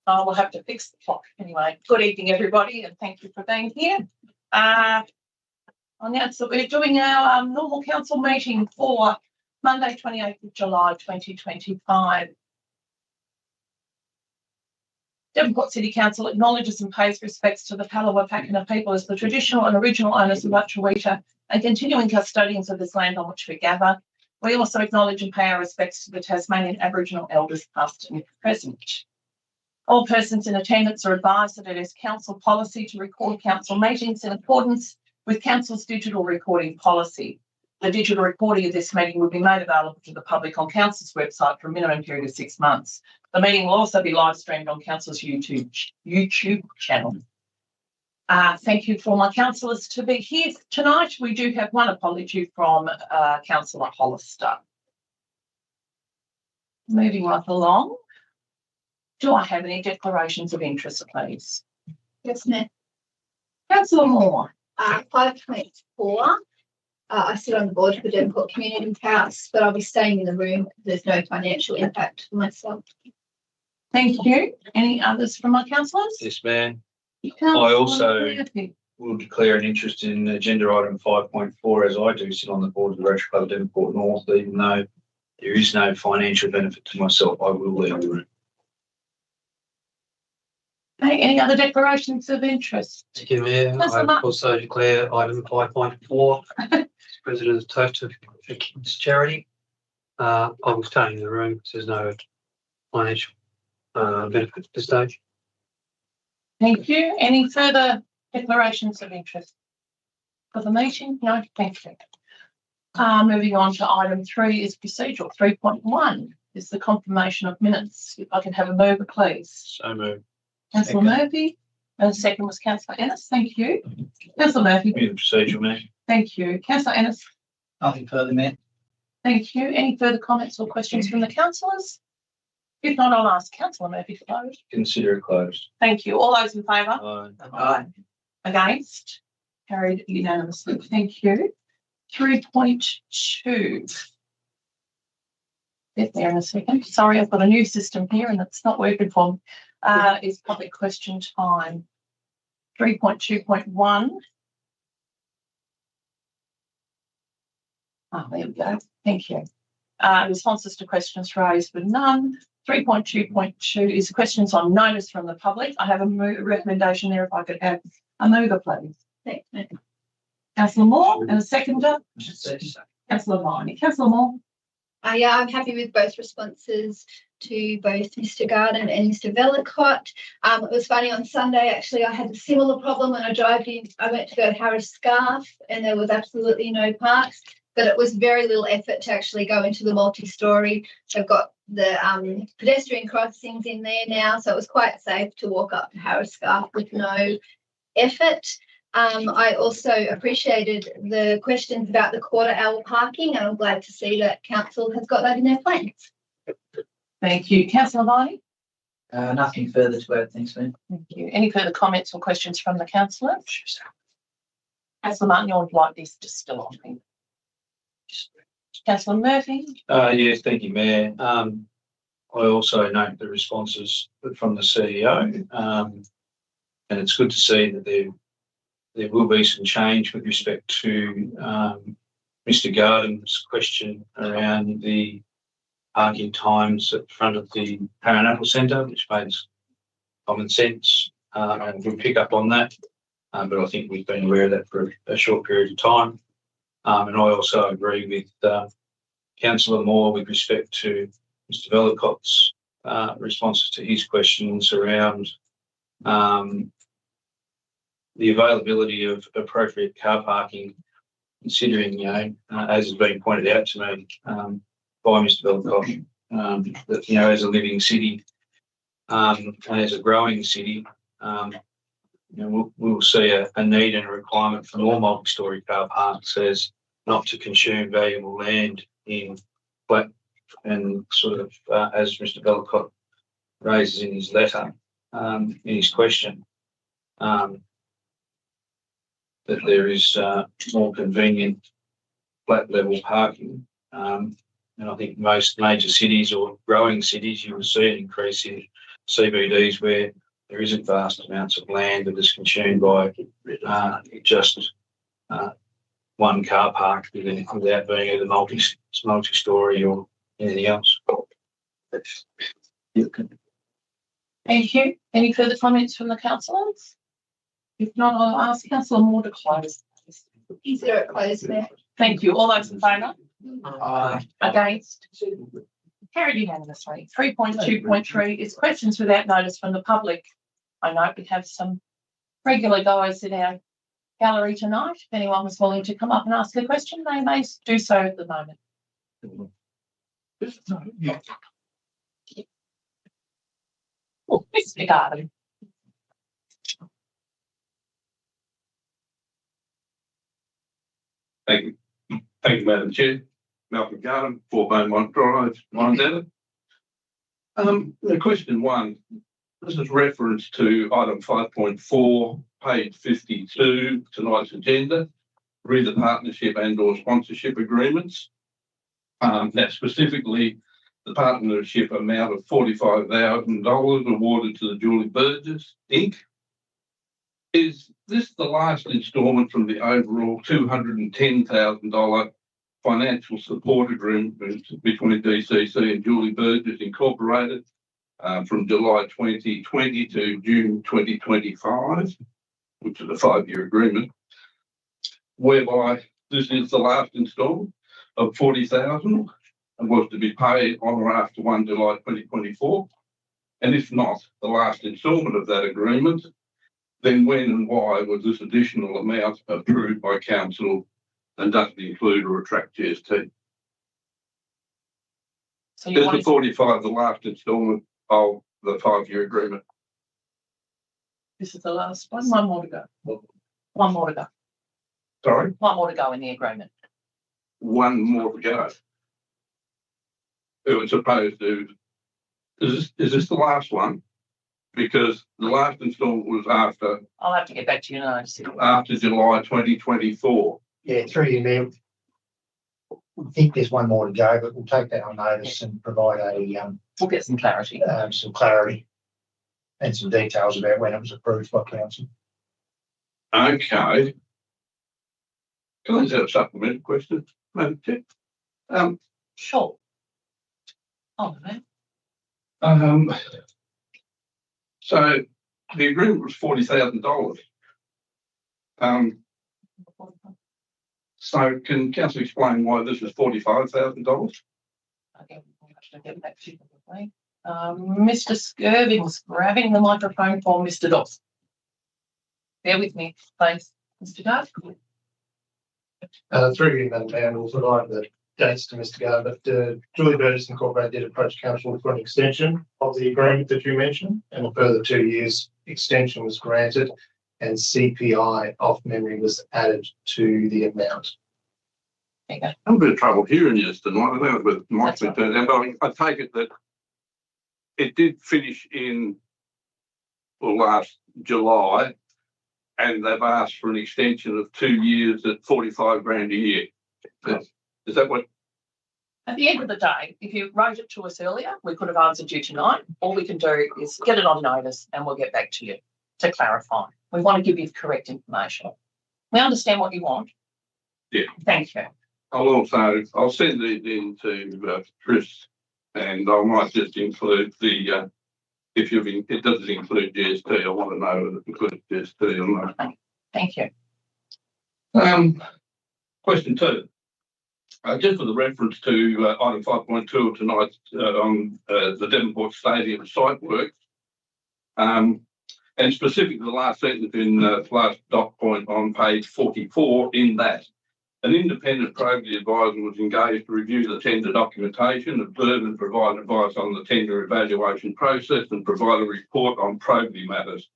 I will have to fix the clock anyway. Good evening, everybody, and thank you for being here. So we're doing our normal council meeting for Monday, 28th of July, 2025. Devonport City Council acknowledges and pays respects to the Palawa Pakina people as the traditional and original owners of Lutruwita and continuing custodians of this land on which we gather. We also acknowledge and pay our respects to the Tasmanian Aboriginal elders past and present. All persons in attendance are advised that it is council policy to record council meetings in accordance with council's digital recording policy. The digital recording of this meeting will be made available to the public on council's website for a minimum period of 6 months. The meeting will also be live streamed on council's YouTube channel. Thank you for my councillors to be here tonight. We do have one apology from Councillor Hollister. Moving right along. Do I have any declarations of interest, please? Yes, ma'am. Councillor Moore. 5.4. I sit on the board for Devonport Community House, but I'll be staying in the room. There's no financial impact for myself. Thank you. Any others from my councillors? Yes, ma'am. I also will declare an interest in agenda item 5.4, as I do sit on the board of the Rotary Club of Devonport North. Even though there is no financial benefit to myself, I will leave the room. Okay, any other declarations of interest? Thank you, Mayor. I also declare item 5.4 as President of Toast of Kids Charity. I will stay in the room because there's no financial benefit at this stage. Thank you. Any further declarations of interest for the meeting? No, thank you. Moving on to item 3 is procedural. 3.1 is the confirmation of minutes. If I can have a mover, please. So moved. Councillor Murphy, and the second was Councillor Ennis. Thank you. Councillor Murphy. Procedural, Mayor. Thank you. Councillor Ennis. Nothing further, Mayor. Thank you. Any further comments or questions from the councillors? If not, I'll ask Councillor Murphy to close. Consider it closed. Thank you. All those in favour? Aye. Aye. Against? Carried unanimously. Thank you. 3.2. Get there in a second. Sorry, I've got a new system here and it's not working for me. Is public question time. 3.2.1. Oh, there we go. Thank you. Responses to questions raised with none. 3.2.2 is questions on notice from the public. I have a recommendation there if I could have a mover, please. Thanks, ma'am. Councillor Moore and a seconder. Councillor Viney. Councillor Moore. Yeah, I'm happy with both responses to both Mr. Garden and Mr. Vellicott. It was funny, on Sunday, actually, I had a similar problem when I drove in. I went to go to Harris Scarf and there was absolutely no parks, but it was very little effort to actually go into the multi-storey. They've got the pedestrian crossings in there now, so it was quite safe to walk up to Harris Scarf with no effort. I also appreciated the questions about the quarter-hour parking, and I'm glad to see that council has got that in their plans. Thank you. Councillor Viney? Nothing further to add, thanks, ma'am. Thank you. Any further comments or questions from the councillors? Councillor Martin, you would like this just still on me. Councillor Murphy? Yes, thank you, Mayor. I also note the responses from the CEO, and it's good to see that there will be some change with respect to Mr. Garden's question around the parking times at the front of the Paranaple Centre, which makes common sense, and we'll pick up on that. But I think we've been aware of that for a short period of time. And I also agree with Councillor Moore with respect to Mr. Vellicott's responses to his questions around the availability of appropriate car parking, considering, as has been pointed out to me by Mr. Vellicott, that, as a living city and as a growing city, we'll see a need and a requirement for more multi-storey car parks as not to consume valuable land in flat and sort of, as Mr. Vellicott raises in his letter, in his question, that there is more convenient flat level parking. And I think most major cities or growing cities, you will see an increase in CBDs where there isn't vast amounts of land that is consumed by just one car park without being either multi-story or anything else. Thank you. Any further comments from the councillors? If not, I'll ask Councillor Moore to close. Consider it closed, Mayor. Thank you. All those in favour? Aye. Against? Carried unanimously. 3.2.3 is questions without notice from the public. I note we have some regular guys in our gallery tonight. If anyone was willing to come up and ask a question, they may do so at the moment. Oh, Mr. Garden. Thank you. Thank you, Madam Chair. Malcolm Garden, 4 Beaumont Drive, Montana. Question 1. This is reference to item 5.4, page 52, tonight's agenda. Read the partnership and/or sponsorship agreements. That specifically, the partnership amount of $45,000 awarded to the Julie Burgess Inc. Is this the last instalment from the overall $210,000 financial support agreement between DCC and Julie Burgess Incorporated from July 2020 to June 2025, which is a 5-year agreement, whereby this is the last instalment of $40,000 and was to be paid on or after 1 July 2024? And if not the last instalment of that agreement, then when and why was this additional amount approved by council and doesn't include or attract GST? So you Is want the 45 the last instalment of the 5-year agreement? this is the last one. One more to go. One more to go. Sorry? One more to go in the agreement. One more to go. It was supposed to, is this the last one? Because the last instalment was after I'll have to get back to you now. July 2024. Yeah, through you, Mayor. We think there's one more to go, but we'll take that on notice and provide We'll get some clarity. some clarity and some details about when it was approved by council. Okay. Can I just have a supplementary question, Madam Chair? Sure. Oh, man. So the agreement was $40,000. So can council explain why this is $45,000? Okay, I'll get back to you. Mr. Skirving's grabbing the microphone for Mr. Doss. Bear with me, please. Mr. Dart. Through you, Madam Mayor, we'll provide the dates to Mr. Gard, but Julie Burgess Incorporated did approach council for an extension of the agreement that you mentioned, and a further 2 years extension was granted, and CPI off memory was added to the amount. There you go. I'm a bit of trouble hearing you tonight. I don't know whether it might That's be right. turned out, but I take it that it did finish in last July, and they've asked for an extension of 2 years at 45 grand a year. Is that what? At the end of the day, if you wrote it to us earlier, we could have answered you tonight. All we can do is get it on notice and we'll get back to you to clarify. We want to give you the correct information. We understand what you want. Yeah. Thank you. I'll send it in to Chris, and I might just include the, it doesn't include GST. I want to know if it includes GST or not. Thank you. Question 2. Just for the reference to item 5.2 of tonight on the Devonport Stadium site works, and specifically the last sentence in the last dot point on page 44, in that an independent probity advisor was engaged to review the tender documentation, observe and provide advice on the tender evaluation process, and provide a report on probity matters.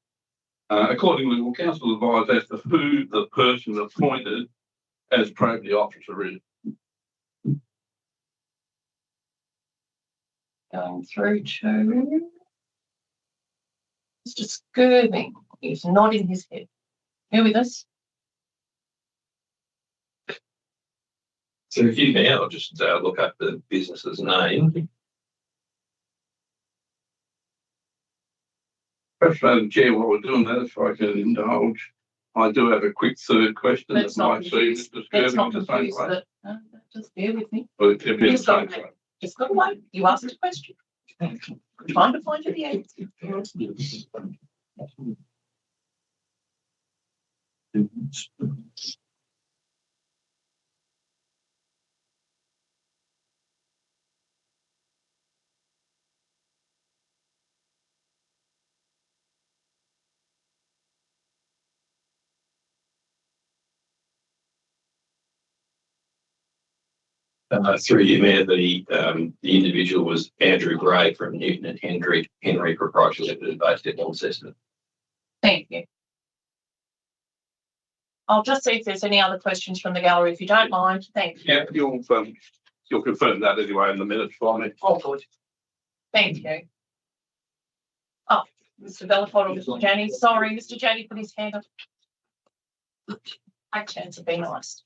Accordingly, will council advise as to who the person appointed as probity officer is? Going through to Mr. Skirving. He's nodding his head. You with us? So if you may, I'll just look up the business's name. Perhaps, Madam Chair, while we're doing that, if I can indulge, I do have a quick third question Let's that not might see confuse, Mr. let's Skirving not the same confuse way. that, just bear with me, But it'd be the Just go same way. just got to wait, you asked a question. I'm trying to find you the answer. Through you, Mayor, the individual was Andrew Gray from Newton and Henry Proprietary Limited, based at Launceston. Thank you. I'll just see if there's any other questions from the gallery, if you don't mind, thank you. Yeah, you'll confirm that anyway in the minutes for me. Oh, good. Thank you. Oh, Mr. Belafort or Mr. Janney, sorry, Mr. Janney put his hand up. I chance to be nice.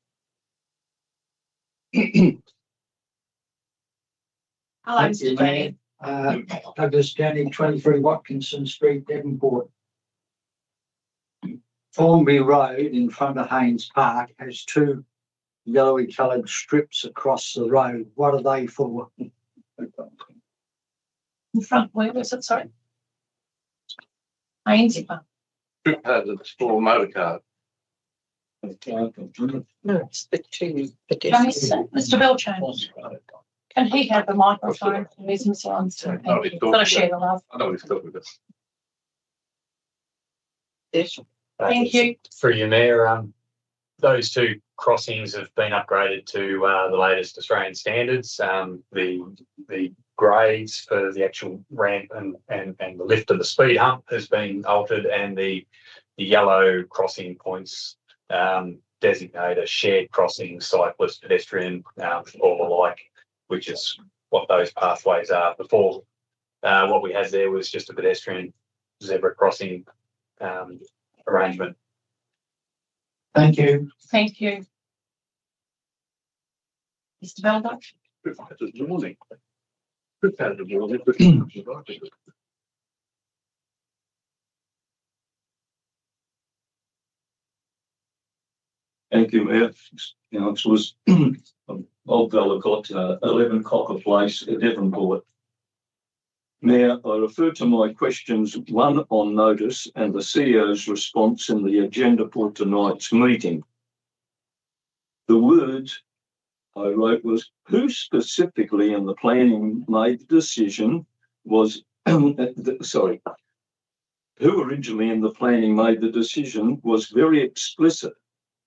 Hello, Thank you, Mr. Janney. Mayor. Douglas Janney, 23 Watkinson Street, Devonport. Thornbury Road in front of Haynes Park has two yellowy coloured strips across the road. What are they for? In front, where was it, sorry? Ainsley Park. Trip hazards for motor car. No, it's the two Can we pedestrian. Mr. Belchan, can he have the microphone? He's Mr. Armstrong. No, he's Got to share the love. I know he's talking about. Yes. Thank you. Through you, Mayor, those two crossings have been upgraded to the latest Australian standards. The grades for the actual ramp and the lift of the speed hump has been altered, and the yellow crossing points designate a shared crossing, cyclist, pedestrian, or alike, which is what those pathways are. Before, what we had there was just a pedestrian zebra crossing arrangement. Thank you. Thank you. Mr. Beldock? Trip hazards warning. Trip hazard warning. Thank you, Mayor. Councillors. Bob Vellacott, 11 Cocker Place, Devonport. Mayor, I refer to my questions 1 on notice and the CEO's response in the agenda for tonight's meeting. The words I wrote was, who specifically in the planning made the decision was, sorry, who originally in the planning made the decision was very explicit.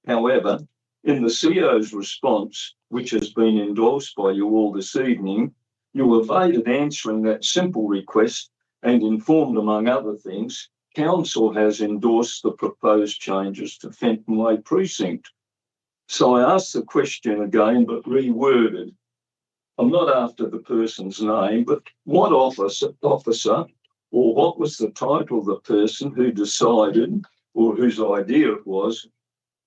However, in the CEO's response, which has been endorsed by you all this evening, you evaded answering that simple request and informed, among other things, Council has endorsed the proposed changes to Fenton Way Precinct. So I asked the question again, but reworded. I'm not after the person's name, but what officer or what was the title of the person who decided or whose idea it was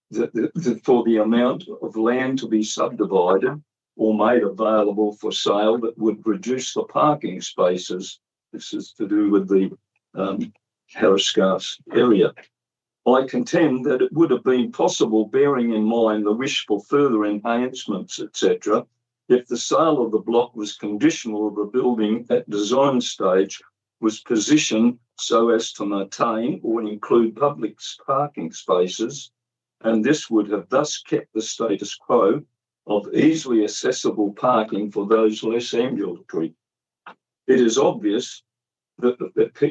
that for the amount of land to be subdivided or made available for sale that would reduce the parking spaces. This is to do with the Harriscars area. I contend that it would have been possible, bearing in mind the wish for further enhancements, etc., if the sale of the block was conditional of the building at design stage was positioned so as to maintain or include public parking spaces, and this would have thus kept the status quo of easily accessible parking for those less ambulatory. It is obvious that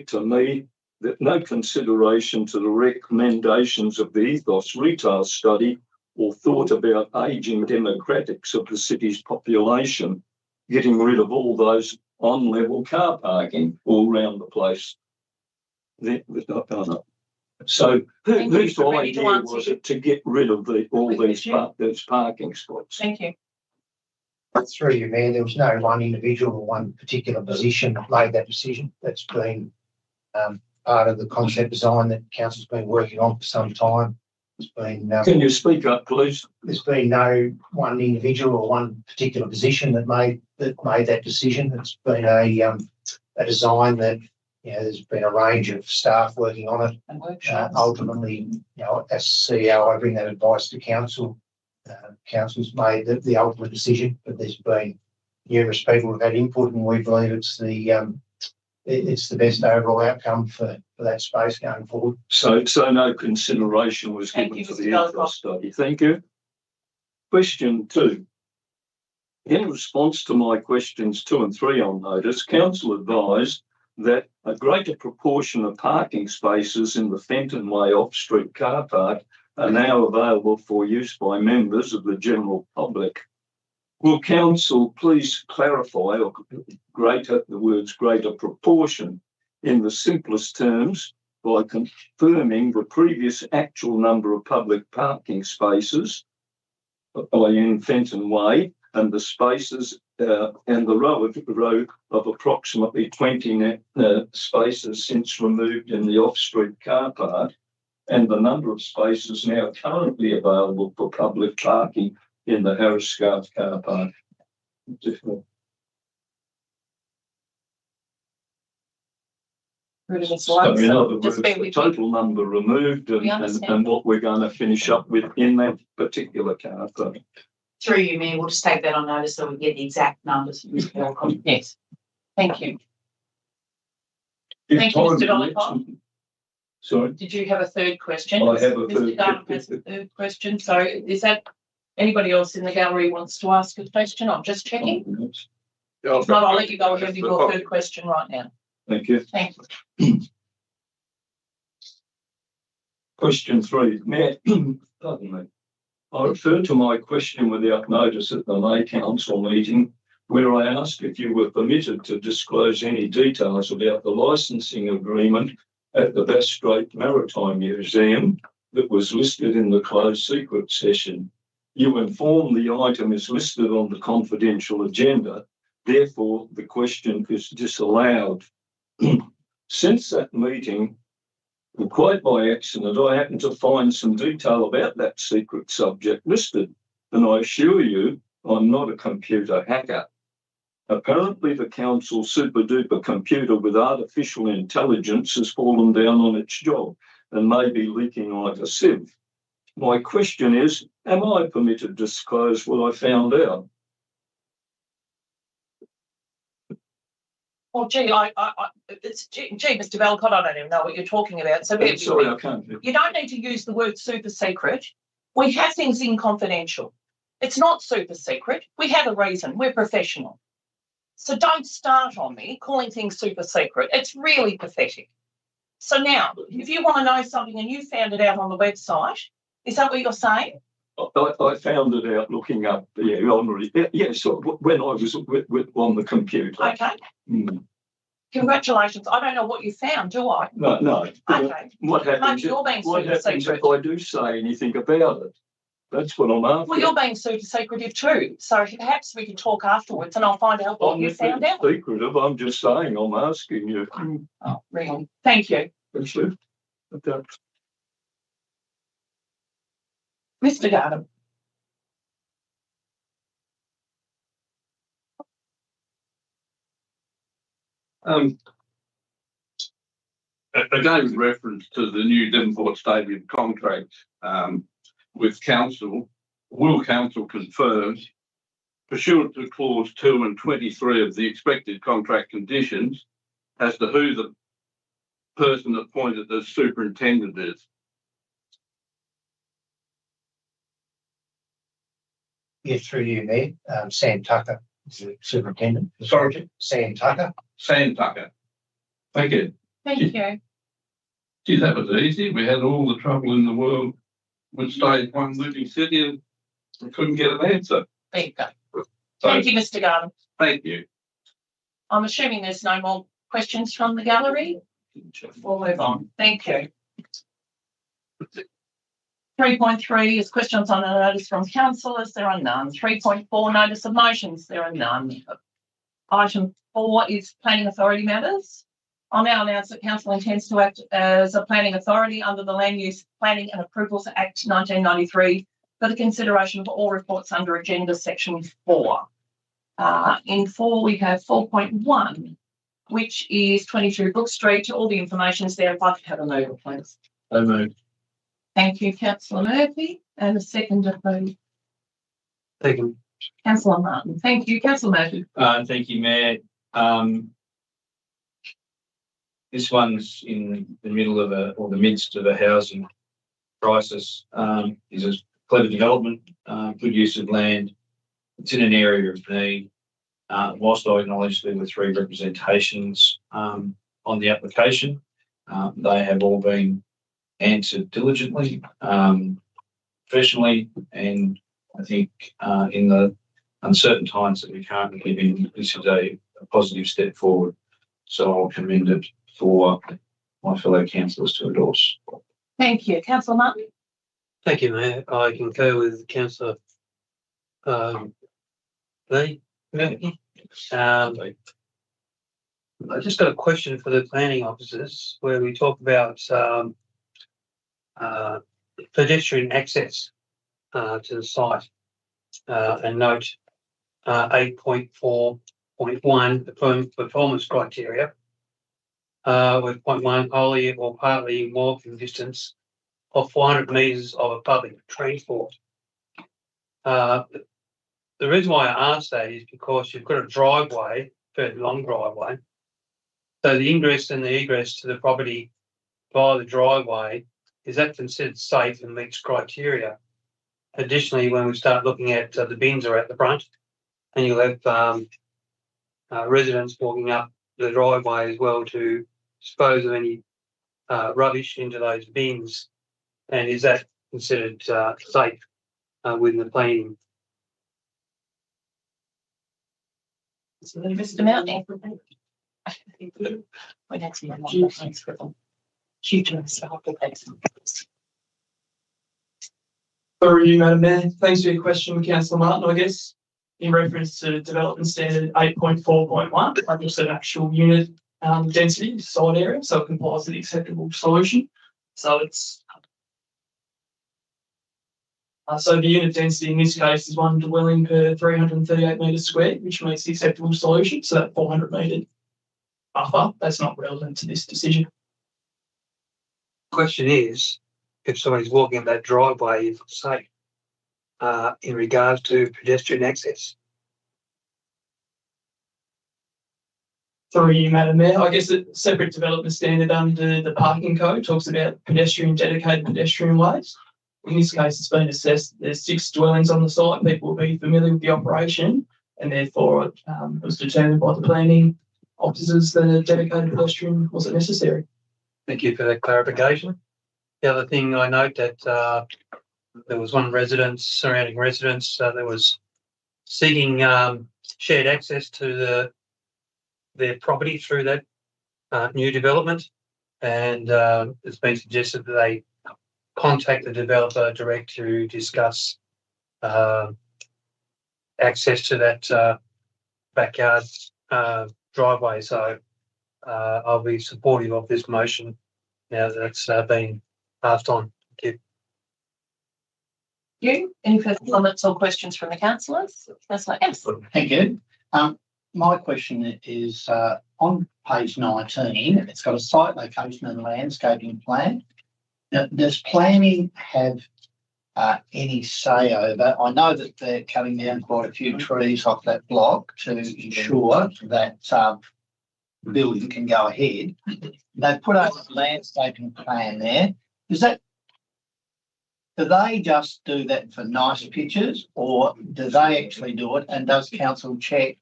to me that no consideration to the recommendations of the Ethos retail study or thought about ageing demographics of the city's population, getting rid of all those on-level car parking all around the place. So whose idea was it to get rid of all these parking spots? Thank you. Through you, Mayor, there was no one individual or one particular position that made that decision. That's been part of the concept design that Council's been working on for some time. It's been. Can you speak up, please? There's been no one individual or one particular position that made that decision. It's been a design that there's been a range of staff working on it. And workshops. Ultimately, as CEO, I bring that advice to council. Council's made the ultimate decision, but there's been numerous people who've had input, and we believe it's the best overall outcome for that space going forward. So no consideration was Thank given you, for Mr. the Delacoste. infra study. Thank you. Question 2. In response to my questions 2 and 3 on notice, council advised that a greater proportion of parking spaces in the Fenton Way off-street car park are now available for use by members of the general public. Will council please clarify or the words greater proportion in the simplest terms by confirming the previous actual number of public parking spaces in Fenton Way and the spaces and the row of approximately 20 spaces since removed in the off-street car park, and the number of spaces now currently available for public parking in the Harris Scarf car park. Rid of this So light, in so other just words, bear the with me. total number removed We understand. and what we're going to finish up with in that particular car park. Through you, Mayor, we'll just take that on notice so we get the exact numbers. Yes, thank you. Thank you, Mr. Delacoste. Sorry. Did you have a third question? I have a Mr. third Garden has a third question. So is that anybody else in the gallery wants to ask a question? I'm just checking. If not, I'll let you go ahead with your third question right now. Thank you. Thank you. Question 3. Mayor, pardon me. I referred to my question without notice at the May Council meeting, where I asked if you were permitted to disclose any details about the licensing agreement at the Bass Strait Maritime Museum that was listed in the closed secret session. You informed the item is listed on the confidential agenda, therefore the question is disallowed. Since that meeting, and quite by accident, I happened to find some detail about that secret subject listed, and I assure you, I'm not a computer hacker. Apparently, the council's super-duper computer with artificial intelligence has fallen down on its job and may be leaking like a sieve. My question is, am I permitted to disclose what I found out? Well, gee, Mr. Valcott, I don't even know what you're talking about. So I'm sorry, I can't. you don't need to use the word super secret. We have things in confidential. It's not super secret. We have a reason. We're professional. So don't start on me calling things super secret. It's really pathetic. So now, if you want to know something and you found it out on the website, is that what you're saying? I found it out looking up, yes, when I was on the computer. Okay. Mm. Congratulations. I don't know what you found, do I? No. Okay. What happens, Maybe you're being what super happens secret. if I do say anything about it? That's what I'm after. Well, you're being super secretive too. So perhaps we can talk afterwards and I'll find out what you found out. Secretive, I'm just saying, I'm asking you. Oh, really? Thank you. Thank you. Okay. Mr. Garden. Again, with reference to the new Devonport Stadium contract with council, will council confirm, pursuant to clause 2 and 23 of the expected contract conditions, as to who the person appointed as superintendent is? Yes, through you, Mayor. Sam Tucker is the superintendent. Sorry? Sam Tucker. Sam Tucker. Thank you. Thank you. Gee, that was easy. We had all the trouble in the world with stage 1 Living City and we couldn't get an answer. There you go. So, Thank you, Mr. Garden. thank you. I'm assuming there's no more questions from the gallery. We'll move on. Thank you. 3.3 is questions on a notice from councillors. There are none. 3.4 notice of motions. There are none. Item 4 is planning authority matters. I'll now announce that council intends to act as a planning authority under the Land Use Planning and Approvals Act 1993 for the consideration of all reports under agenda section 4. In 4 we have 4.1. which is 23 Brook Street. All the information is there. If I could have a mover, please. So moved. Thank you, councillor Murphy, and a second, please. Second. Councillor Martin. Thank you, councillor Murphy. Thank you, Mayor. This one's in the middle of or the midst of a housing crisis. Is a clever development, good use of land. It's in an area of need. Whilst I acknowledge there were 3 representations on the application, they have all been answered diligently, professionally, and I think in the uncertain times that we currently live in, this is a positive step forward. So I'll commend it for my fellow councillors to endorse. Thank you, councillor Martin. Thank you, Mayor. I concur with Councillor Lee. I just got a question for the planning officers where we talk about pedestrian access to the site and note 8.4.1 performance criteria with 0.1 wholly or partly walking distance of 400 metres of a public transport. The reason why I asked that is because you've got a driveway, fairly long driveway. So the ingress and the egress to the property via the driveway, is that considered safe and meets criteria? Additionally, when we start looking at the bins are at the front, and you'll have residents walking up the driveway as well to dispose of any rubbish into those bins. And is that considered safe within the planning? Mr. Mountain. Through you, Madam Mayor. Thanks for your question, Councillor Martin. I guess in reference to development standard 8.4.1, like you said, actual unit density, site area, so it complies with the acceptable solution. So it's so the unit density in this case is 1 dwelling per 338 metres squared, which meets the acceptable solution. So that 400 metre buffer, that's not relevant to this decision. Question is, if somebody's walking up that driveway, is it safe in regards to pedestrian access? Through you, Madam Mayor. I guess a separate development standard under the parking code talks about dedicated pedestrian ways. In this case, it's been assessed there's 6 dwellings on the site. People will be familiar with the operation, and therefore it was determined by the planning officers that a dedicated pedestrian wasn't necessary. Thank you for that clarification. The other thing I note that there was one surrounding residence that was seeking shared access to their property through that new development, and it's been suggested that they contact the developer direct to discuss access to that backyard driveway. So I'll be supportive of this motion now that it's been passed on. Thank You. Any further comments or questions from the councillors? Councillor S. Thank you. My question is on page 19, it's got a site location and landscaping plan. Now, does planning have any say over? I know that they're cutting down quite a few trees off that block to ensure that the building can go ahead. They've put up a landscaping plan there. Do they just do that for nice pictures, or do they actually do it? And does council check,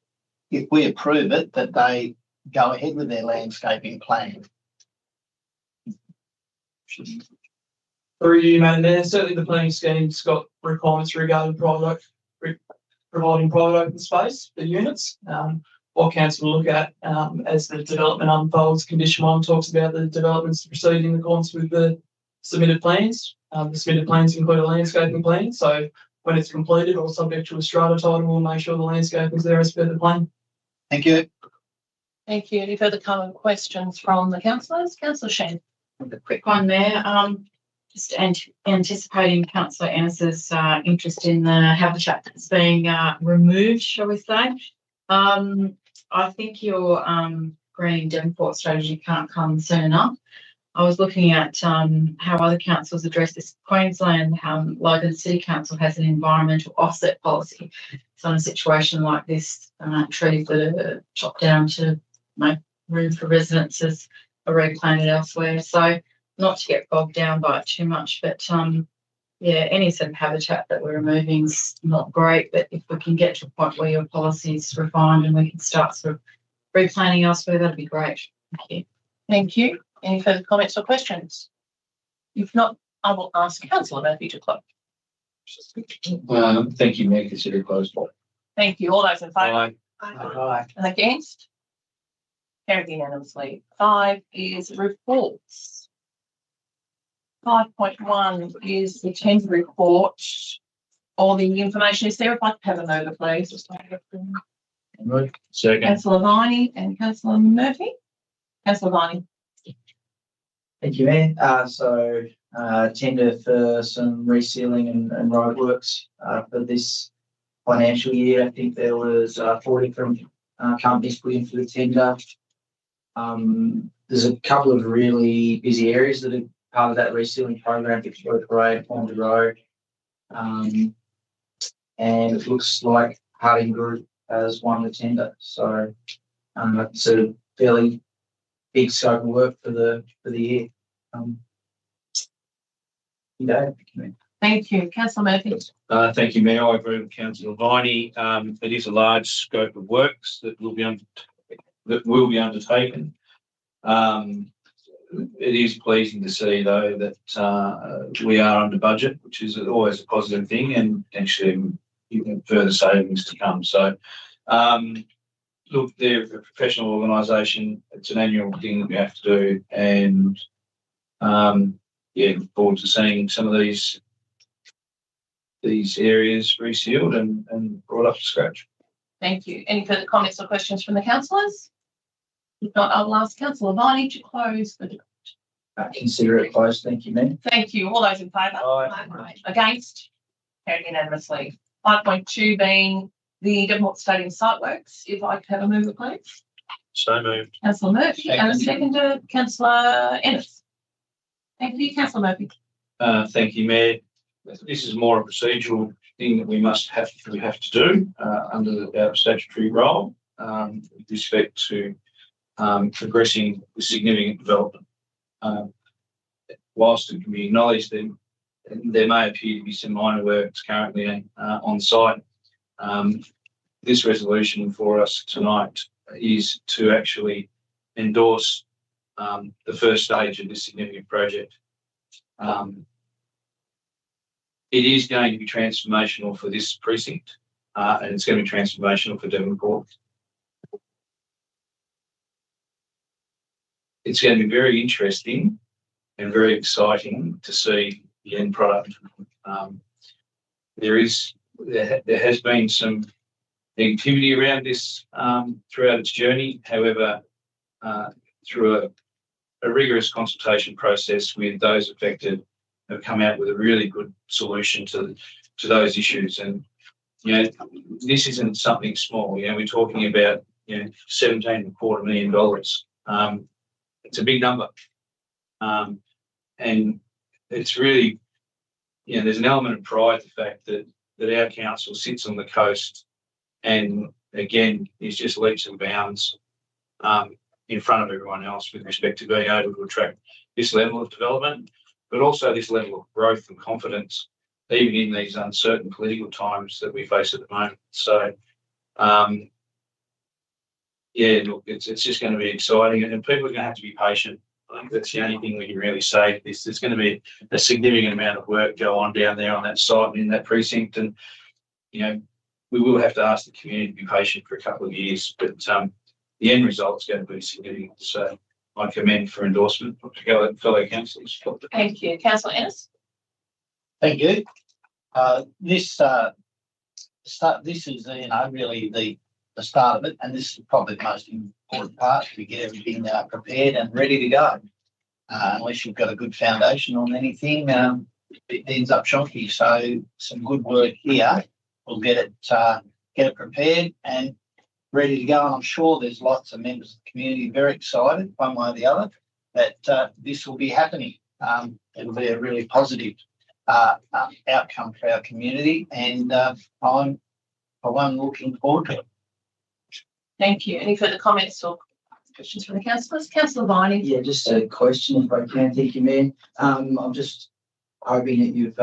if we approve it, that they go ahead with their landscaping plan? Through you, Madam Mayor, certainly the planning scheme's got requirements regarding providing private open space for units. What council will look at as the development unfolds. Condition 1 talks about the developments to proceed in accordance with the submitted plans. The submitted plans include a landscaping plan, so when it's completed or subject to a strata title, we'll make sure the landscaping is there as per the plan. Thank you. Thank you. Any further comment questions from the councillors? Councillor Shan. A quick one there. Just anticipating Councillor Ennis's interest in the habitat that's being removed, shall we say. I think your green Devonport strategy can't come soon enough. I was looking at how other councils address this. Queensland, Logan City Council has an environmental offset policy. So in a situation like this, trees that are chopped down to make room for residences are replanted elsewhere. So not to get bogged down by it too much, but yeah, any sort of habitat that we're removing is not great. But if we can get to a point where your policy is refined and we can start sort of replanting elsewhere, that'd be great. Thank you. Thank you. Any further comments or questions? If not, I will ask Councillor Murphy to close. Thank you, Mayor. Consider closed. Thank you. All those in favour? Aye. And against? Carried unanimously. 5 is reports. 5.1 is the tender report. All the information is there. If I could have a mover, please. Second. Councillor Viney and Councillor Murphy. Councillor Viney. Thank you, Mayor. Tender for some resealing and roadworks for this financial year. I think there was 4 different companies put in for the tender. There's a couple of really busy areas that are part of that resealing program, Victoria Parade, Ponder Road. And it looks like Harding Group has won the tender. So it's a fairly big scope of work for the year. Thank you. Councillor Murphy. Thank you, Mayor. I agree with Councillor Viney. It is a large scope of works that will be undertaken. It is pleasing to see, though, that we are under budget, which is always a positive thing, and potentially further savings to come. So, look, they're a professional organisation. It's an annual thing that we have to do, and look forward to seeing some of these areas resealed and brought up to scratch. Thank you. Any further comments or questions from the councillors? If not, I will ask Councillor Viney to close the debate. Consider it closed. Thank you, Mayor. Thank you. All those in favour? Aye. Against? Carried unanimously. 5.2 being the Devonport Stadium site works. If I could have a mover, please. So moved. Councillor Murphy and a seconder, Councillor Ennis. Thank you, Councillor Murphy. Thank you, Mayor. This is more a procedural thing that we have to do under our statutory role with respect to progressing with significant development. Whilst it can be acknowledged that there may appear to be some minor works currently on site, this resolution for us tonight is to actually endorse the first stage of this significant project. It is going to be transformational for this precinct, and it's going to be transformational for Devonport. It's going to be very interesting and very exciting to see the end product. There has been some negativity around this throughout its journey. However, through a rigorous consultation process with those affected, have come out with a really good solution to those issues. And this isn't something small. We're talking about $17.25 million. It's a big number, and it's really there's an element of pride to the fact that our council sits on the coast, and again is just leaps and bounds in front of everyone else with respect to being able to attract this level of development, but also this level of growth and confidence, even in these uncertain political times that we face at the moment. So, look, it's just going to be exciting, and people are going to have to be patient. I think that's the only thing we can really say to this. There's going to be a significant amount of work go on down there on that site and in that precinct, and we will have to ask the community to be patient for a couple of years, but the end result is going to be significant. So I commend for endorsement to fellow councillors. Thank you. Councillor Ennis. Thank you. This is really the start of it, and this is probably the most important part to get everything prepared and ready to go. Unless you've got a good foundation on anything, it ends up shonky. So some good work here will get it prepared, and ready to go. And I'm sure there's lots of members of the community very excited, one way or the other, that this will be happening. It'll be a really positive outcome for our community, and I'm for one looking forward to it. Thank you. Any further comments or questions from the councillors? Councillor Viney. Yeah, just a question if I can. Thank you, Mayor. I'm just hoping that you've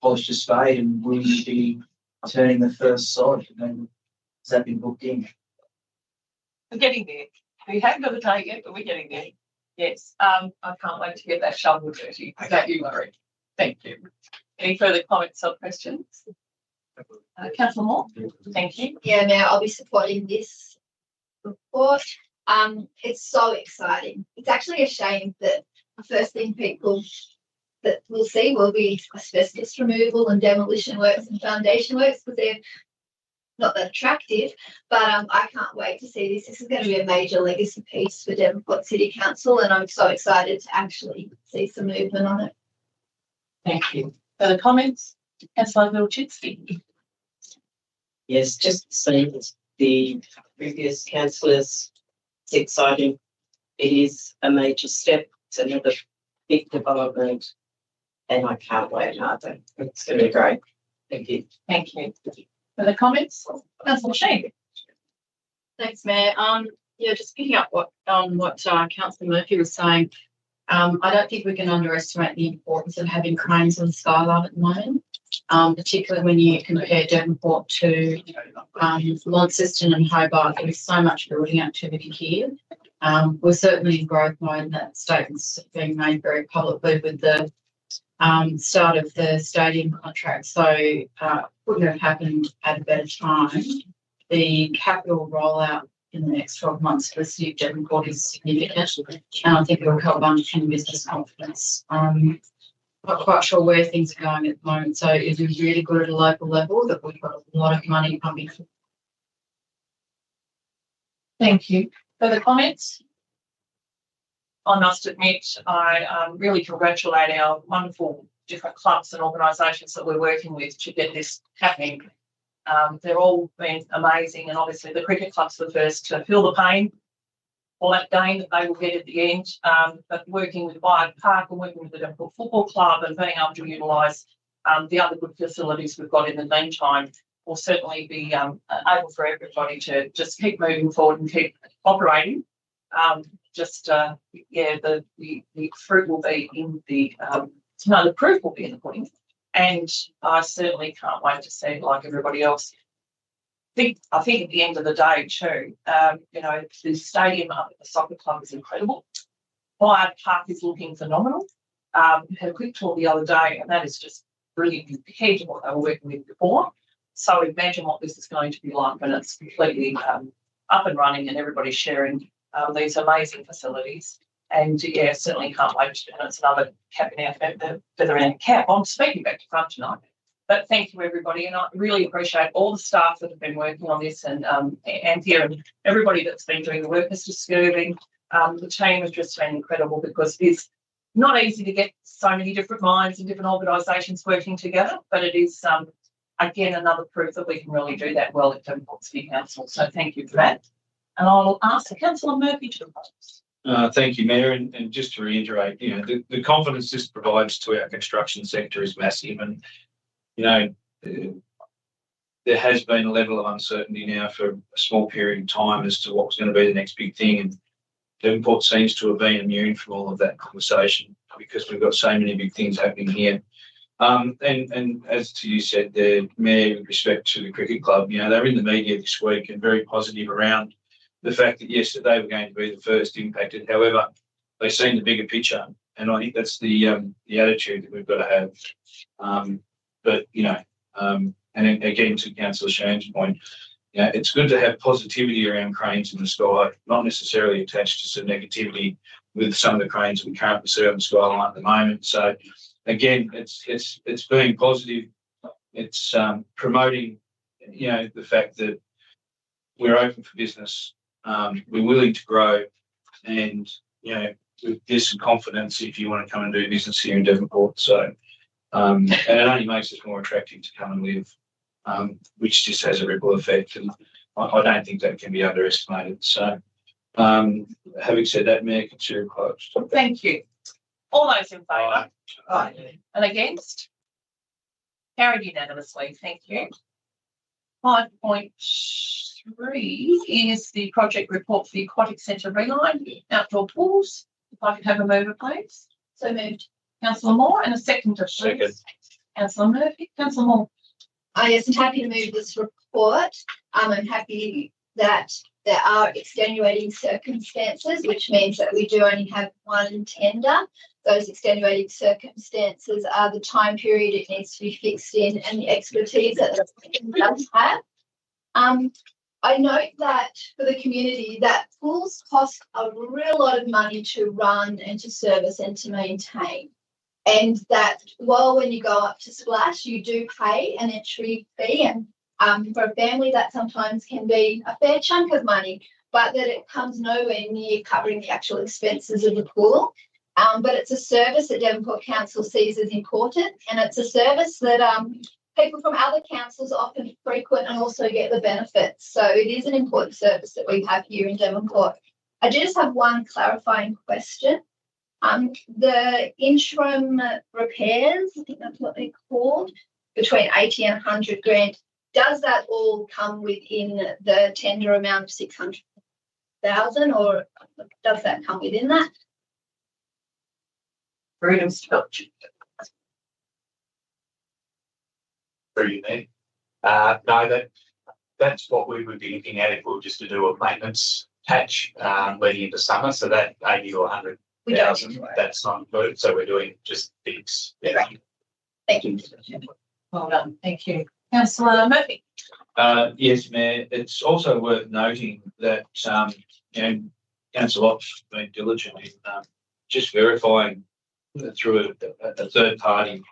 polished a spade, and will you be turning the first sod? And has that been booked in? We're getting there. We haven't got the date yet, but we're getting there. Yes. I can't wait to get that shovel dirty. Don't you worry. Thank you. Any further comments or questions? Councillor Moore. Thank you. Yeah, Mayor, I'll be supporting this report. It's so exciting. It's actually a shame that the first thing people that we'll see will be asbestos removal and demolition works and foundation works, because they're not that attractive. But I can't wait to see this. This is going to be a major legacy piece for Devonport City Council, and I'm so excited to actually see some movement on it. Thank you. Further comments? Councillor Vilchitsky. Yes, just saying as the previous councillors, it's exciting. It is a major step. It's another big development, and I can't wait either. It's going to be great. Thank you. Thank you. Further comments? Councillor Shane. Thanks, Mayor. Yeah, just picking up what Councillor Murphy was saying. I don't think we can underestimate the importance of having cranes on the skyline at the moment, particularly when you compare Devonport to Launceston and Hobart. There's so much building activity here. We're certainly in growth mode, and that statement's being made very publicly with the start of the stadium contract. So couldn't have happened at a better time. The capital rollout in the next 12 months for the City of Devonport is significant, and I think it will help underpin business confidence. Not quite sure where things are going at the moment, so it is really good at a local level that we've got a lot of money pumping. Thank you. Further comments? I must admit, I really congratulate our wonderful different clubs and organisations that we're working with to get this happening. They're all been amazing, and obviously the cricket club's the first to feel the pain or that gain that they will get at the end. But working with Wyatt Park and working with the Devonport Football Club and being able to utilise the other good facilities we've got in the meantime will certainly be able for everybody to just keep moving forward and keep operating. The fruit will be in the the proof will be in the pudding. And I certainly can't wait to see it like everybody else. I think at the end of the day too, the stadium up at the soccer club is incredible. Wyatt Park is looking phenomenal. We had a quick tour the other day, and that is just brilliant compared to what they were working with before. So imagine what this is going to be like when it's completely up and running and everybody's sharing these amazing facilities. And yeah, certainly can't wait. And it's another cap in our feather in our cap. I'm speaking back to front tonight. But thank you, everybody. And I really appreciate all the staff that have been working on this, and Anthea and everybody that's been doing the work. Mr. Skirving, the team has just been incredible, because it's not easy to get so many different minds and different organisations working together. But it is, again, another proof that we can really do that well at Devonport City Council. So thank you for that. And I'll ask Councillor Murphy to close. Thank you, Mayor. And just to reiterate, the confidence this provides to our construction sector is massive. And, there has been a level of uncertainty now for a small period of time as to what was going to be the next big thing. And Devonport seems to have been immune from all of that conversation, because we've got so many big things happening here. And as you said, the Mayor, with respect to the cricket club, they were in the media this week and very positive around the fact that, yes, that they were going to be the first impacted. However, they've seen the bigger picture, and I think that's the attitude that we've got to have. And again, to Councillor Shane's point, it's good to have positivity around cranes in the sky, not necessarily attached to some negativity with some of the cranes that we currently see on the skyline at the moment. So again, it's being positive. It's promoting, the fact that we're open for business. We're willing to grow, and there's some confidence if you want to come and do business here in Devonport. So, and it only makes it more attractive to come and live, which just has a ripple effect. And I don't think that can be underestimated. So, having said that, Mayor, consider it closed. Thank you. All those in favour? Aye. And against? Carried unanimously. Thank you. 5.3 is the project report for the Aquatic Centre Reline outdoor pools. If I could have a mover, please. So moved. Councillor Moore and a seconder, please. Second. Councillor Murphy. Councillor Moore. Yes, I'm happy to move this report. I'm happy that there are extenuating circumstances, which means that we do only have one tender. Those extenuating circumstances are the time period it needs to be fixed in and the expertise that the applicant does have. I note that for the community that pools cost a real lot of money to run and to service and to maintain. And that while when you go up to splash, you do pay an entry fee, and for a family that sometimes can be a fair chunk of money, but that it comes nowhere near covering the actual expenses of the pool. But it's a service that Devonport Council sees as important, and it's a service that people from other councils often frequent and also get the benefits. So it is an important service that we have here in Devonport. I do just have one clarifying question. The interim repairs, I think that's what they're called, between 80 and 100 grand, does that all come within the tender amount of 600,000, or does that come within that? Freedom Spelch. Through you there. No, that's what we would be looking at if we were just to do a maintenance patch leading into summer. So that 80 or 100,000, that's not included. So we're doing just fix. Yeah. Right. Thank you. Well done. Thank you. Councillor Murphy. Yes, Mayor. It's also worth noting that Council Ops has been diligent in just verifying through a third party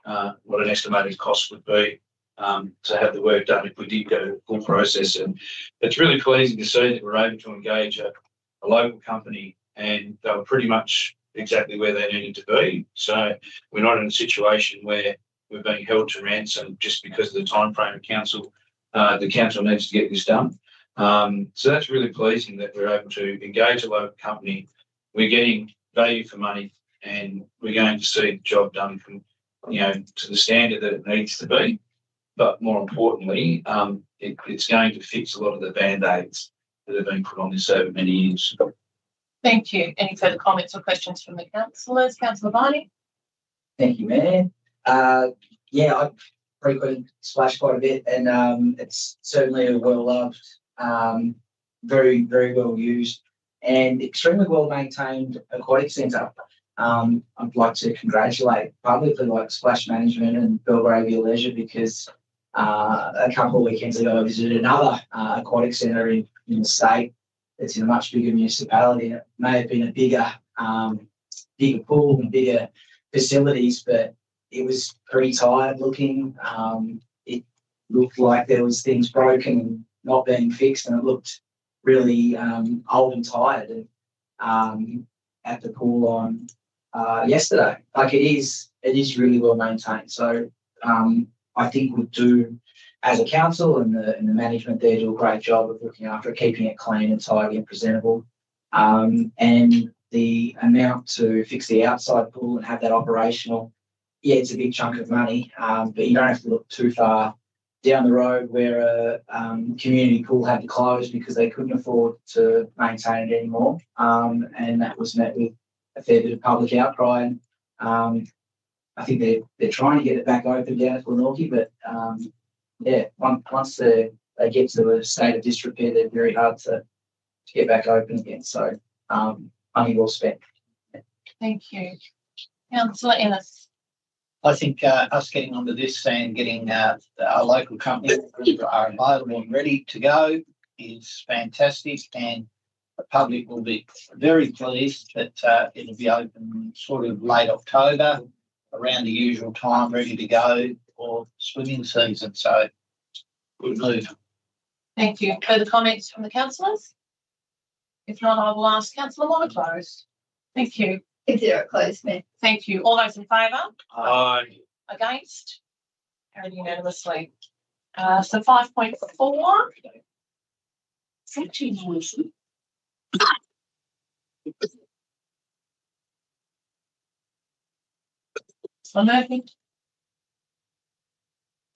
what an estimated cost would be to have the work done if we did go to the full process. And it's really pleasing to see that we're able to engage a local company, and they were pretty much exactly where they needed to be. So we're not in a situation where we're being held to ransom just because of the time frame of council. The council needs to get this done. So that's really pleasing that we're able to engage a local company. We're getting value for money, and we're going to see the job done from, to the standard that it needs to be. But more importantly, it's going to fix a lot of the band-aids that have been put on this over many years. Thank you. Any further comments or questions from the councillors? Councillor Barney. Thank you, Mayor. I frequent Splash quite a bit, and it's certainly a well-loved, very, very well used and extremely well maintained aquatic centre. I'd like to congratulate publicly like Splash Management and Belgravia Leisure, because a couple of weekends ago I visited another aquatic centre in the state that's in a much bigger municipality. It may have been a bigger pool and bigger facilities, but it was pretty tired looking. It looked like there was things broken and not being fixed, and it looked really old and tired. And at the pool on yesterday, like it is really well maintained. So I think we do, as a council and the management there, do a great job of looking after it, keeping it clean and tidy and presentable. And the amount to fix the outside pool and have that operational, yeah, it's a big chunk of money, but you don't have to look too far down the road where a community pool had to close because they couldn't afford to maintain it anymore. And that was met with a fair bit of public outcry. And I think they're trying to get it back open down at Glenorchy, but once they get to a state of disrepair, they're very hard to get back open again. So money well spent. Thank you. Councillor Ennis. I think us getting onto this and getting our local companies who are available and ready to go is fantastic, and the public will be very pleased that it'll be open sort of late October, around the usual time, ready to go for swimming season. So good move. Thank you. Further comments from the councillors? If not, I will ask Councillor Moore to close. Thank you. Consider it closed, Mayor. Thank you. All those in favour? Aye. Against? Carried unanimously. So 5.4 Councillor, too noisy. So Murphy.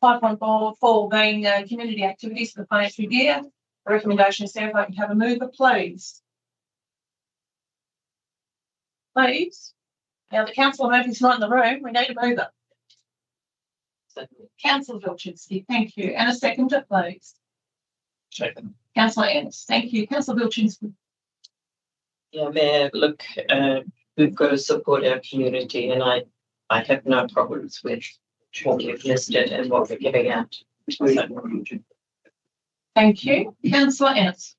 5.4 being community activities for the financial year. The recommendation is therefore I can have a mover, please. Please. Now the Councillor Murphy's not in the room. We need a mover. So, Councillor Vilchinsky, thank you. And a seconder, please. Second. Councillor Ennis, thank you. Councillor Vilchinsky. Yeah, Mayor, look, we've got to support our community, and I have no problems with what you've listed and what we're giving out. Thank you. Councillor Ennis.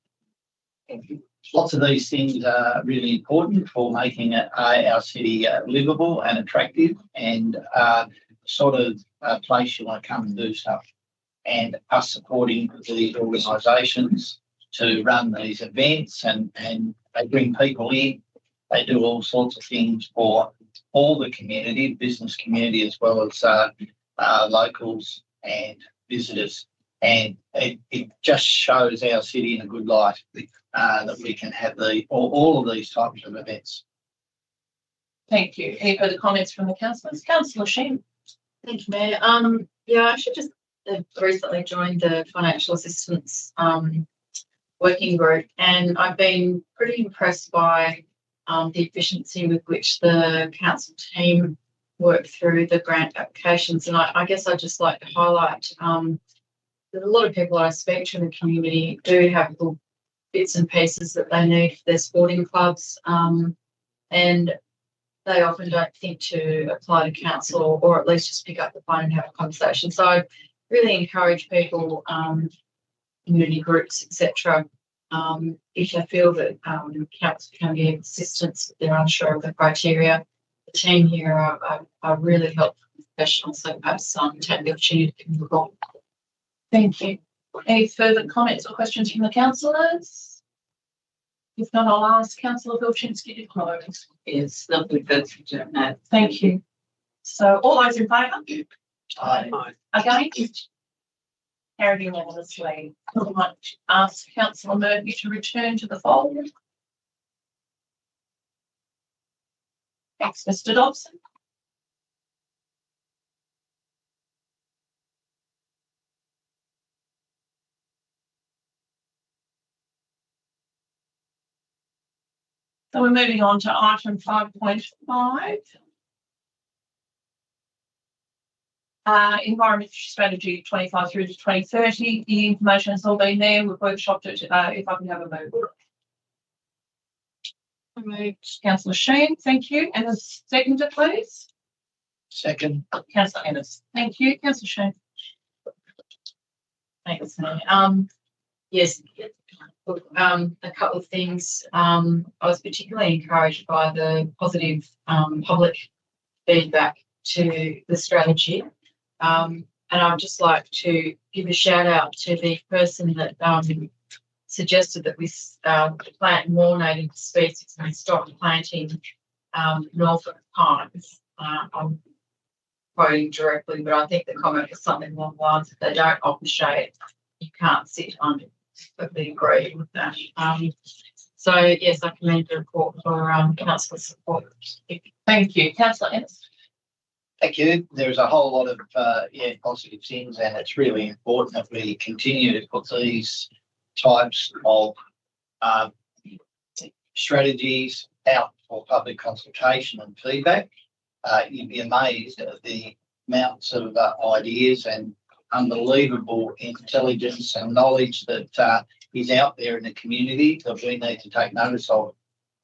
Lots of these things are really important for making our city livable and attractive, and sort of a place you want to come and do stuff. And us supporting these organisations to run these events, and they bring people in. They do all sorts of things for all the community, business community, as well as locals and visitors. And it just shows our city in a good light that we can have all of these types of events. Thank you. Any further comments from the councillors? Councillor Sheen. Thank you, Mayor. Yeah, I should just recently joined the financial assistance working group, and I've been pretty impressed by the efficiency with which the council team work through the grant applications. And I guess I'd just like to highlight that a lot of people I speak to in the community do have little bits and pieces that they need for their sporting clubs, and they often don't think to apply to council, or at least just pick up the phone and have a conversation. So I really encourage people, community groups, etc., if they feel that council can give assistance, if they're unsure of the criteria. The team here are really helpful professionals, so perhaps take the opportunity to give them a call. Thank you. Any further comments or questions from the councillors? If not, I'll ask Councillor Vilchinsky to close. Yes, nothing further to add. Thank you. So all those in favour? Aye. Against? Carried unanimously. I might ask Councillor Murphy to return to the fold. Thanks, Mr. Dobson. So we're moving on to item 5.5. Environmental strategy 25 through to 2030. The information has all been there. We've workshopped it. If I can have a move. Moved. Councillor Sheen, thank you. And a seconder, please. Second. Councillor Ennis. Thank you. Councillor Sheen. Thanks, Mayor. Yes, look, a couple of things. I was particularly encouraged by the positive public feedback to the strategy. And I'd just like to give a shout out to the person that suggested that we plant more native species and stop planting Norfolk pines. I'm quoting directly, but I think the comment was something along the lines, if they don't offer shade, you can't sit under. Totally agree with that. So yes, I commend the report for council support. Thank you. Councillor Ennis. Thank you. There's a whole lot of positive things, and it's really important that we continue to put these types of strategies out for public consultation and feedback. You'd be amazed at the amounts of ideas and unbelievable intelligence and knowledge that is out there in the community that we need to take notice of,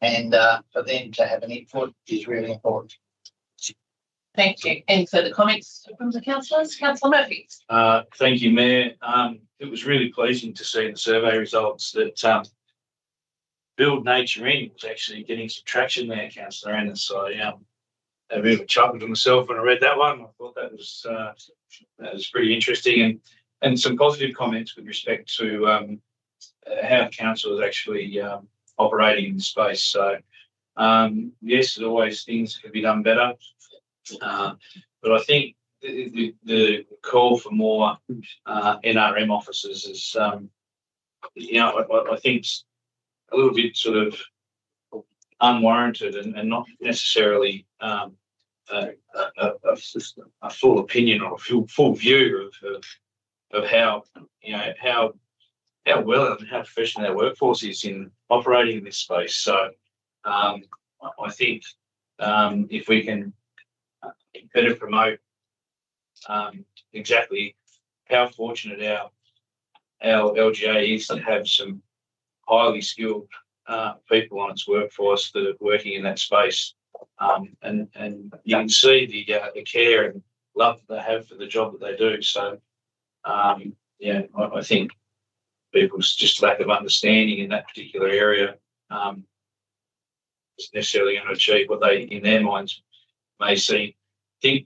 and for them to have an input is really important. Thank you. Any further comments from the councillors? Councillor Murphy. Thank you, Mayor. It was really pleasing to see in the survey results that Build Nature In was actually getting some traction there, Councillor Ennis. So a bit of a chuckle to myself when I read that one. I thought that was pretty interesting, and some positive comments with respect to how the council is actually operating in the space. So yes, there's always things that could be done better, but I think the call for more NRM officers I think it's a little bit sort of unwarranted and not necessarily a full opinion or a full view of how how well and how professional our workforce is in operating in this space. So I think if we can better promote exactly how fortunate our LGA is to have some highly skilled people on its workforce that are working in that space, and you can see the care and love that they have for the job that they do. So I think people's just lack of understanding in that particular area is necessarily going to achieve what they, in their minds, may think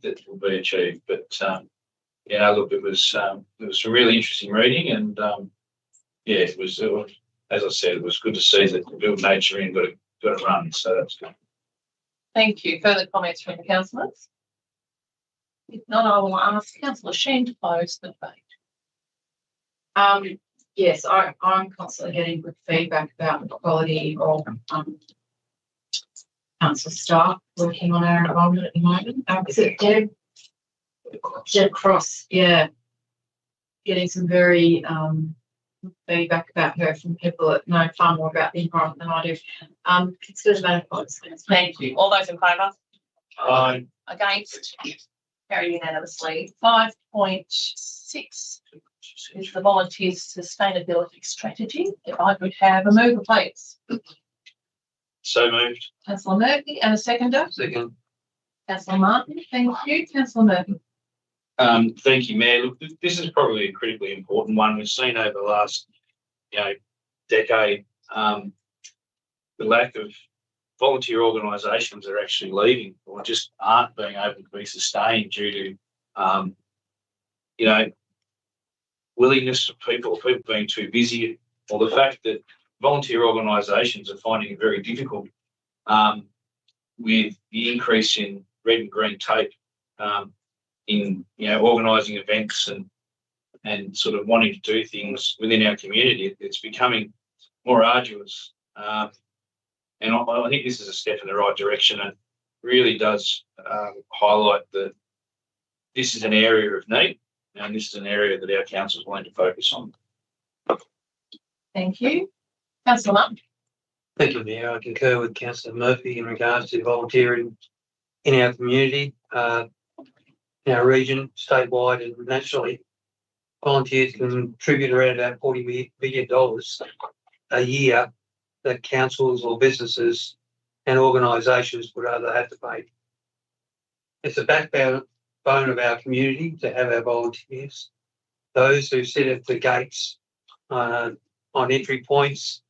that will be achieved. But look, it was a really interesting reading, and it was as I said, it was good to see that the Build Nature Inn got a run. So that's good. Thank you. Further comments from the councillors? If not, I will ask Councillor Sheen to close the debate. Yes, I'm constantly getting good feedback about the quality of council staff working on our environment at the moment. Is it Deb Cross? Yeah, getting some very feedback about her from people that know far more about the environment than I do. Consider the matter closed. Thank you. All those in favour? Aye. Against? Carried unanimously. 5.6 is the Volunteers Sustainability Strategy. If I could have a mover, please. So moved. Councillor Murphy, and a seconder. Second. Councillor Martin. Thank you. Councillor Murphy. Thank you, Mayor. Look, this is probably a critically important one. We've seen over the last, decade, the lack of volunteer organisations that are actually leaving or just aren't being able to be sustained due to, willingness of people being too busy, or the fact that volunteer organisations are finding it very difficult with the increase in red and green tape in organising events and sort of wanting to do things within our community. It's becoming more arduous, and I think this is a step in the right direction, and really does highlight that this is an area of need, and this is an area that our council is willing to focus on. Thank you. Councillor Martin. Thank you, Mayor. I concur with Councillor Murphy in regards to volunteering in our community, in our region, statewide and nationally. Volunteers can contribute around about $40 million a year that councils or businesses and organisations would rather have to pay. It's the backbone of our community to have our volunteers, those who sit at the gates on entry points,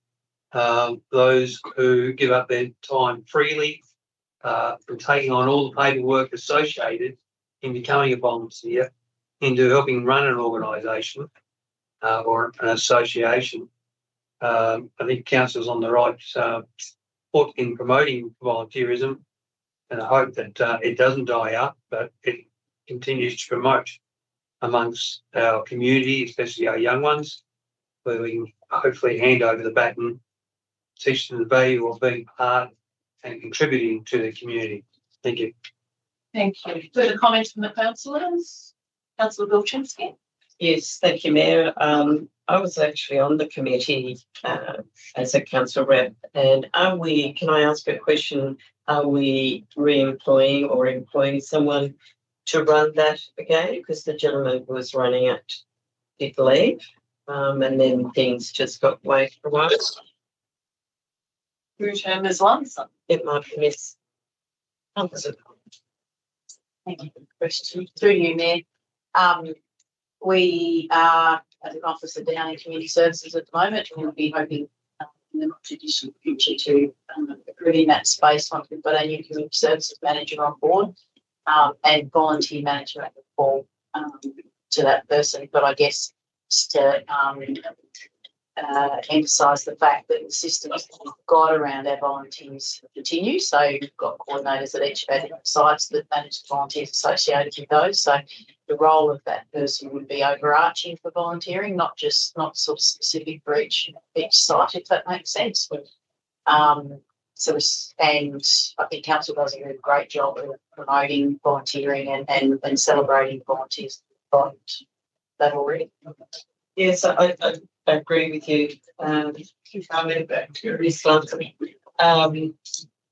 those who give up their time freely from taking on all the paperwork associated in becoming a volunteer into helping run an organisation or an association. I think council's on the right foot in promoting volunteerism, and I hope that it doesn't die out, but it continues to promote amongst our community, especially our young ones, where we can hopefully hand over the baton, teach them the value of being part and contributing to the community. Thank you. Thank you. Further comments from the councillors? Councillor Wilczynski. Yes, thank you, Mayor. I was actually on the committee as a council rep, and can I ask a question? Are we re-employing or employing someone to run that again? Because the gentleman who was running it did leave, and then things just got way worse. Return Ms. Lumsden. It might be Miss. Thank you for the question. Through you, Mayor. We are as an officer down in community services at the moment, and we'll be hoping in the not too distant future to recruit in that space once we've got our new community services manager on board, and volunteer management will fall to that person. But I guess just to emphasise the fact that the systems that we've got around our volunteers continue. So we've got coordinators at each of our different sites that manage the volunteers associated with those. So the role of that person would be overarching for volunteering, not sort of specific for each site, if that makes sense. And I think council does a really great job of promoting volunteering and celebrating volunteers by that already. Yes, I agree with you. Coming back to this one,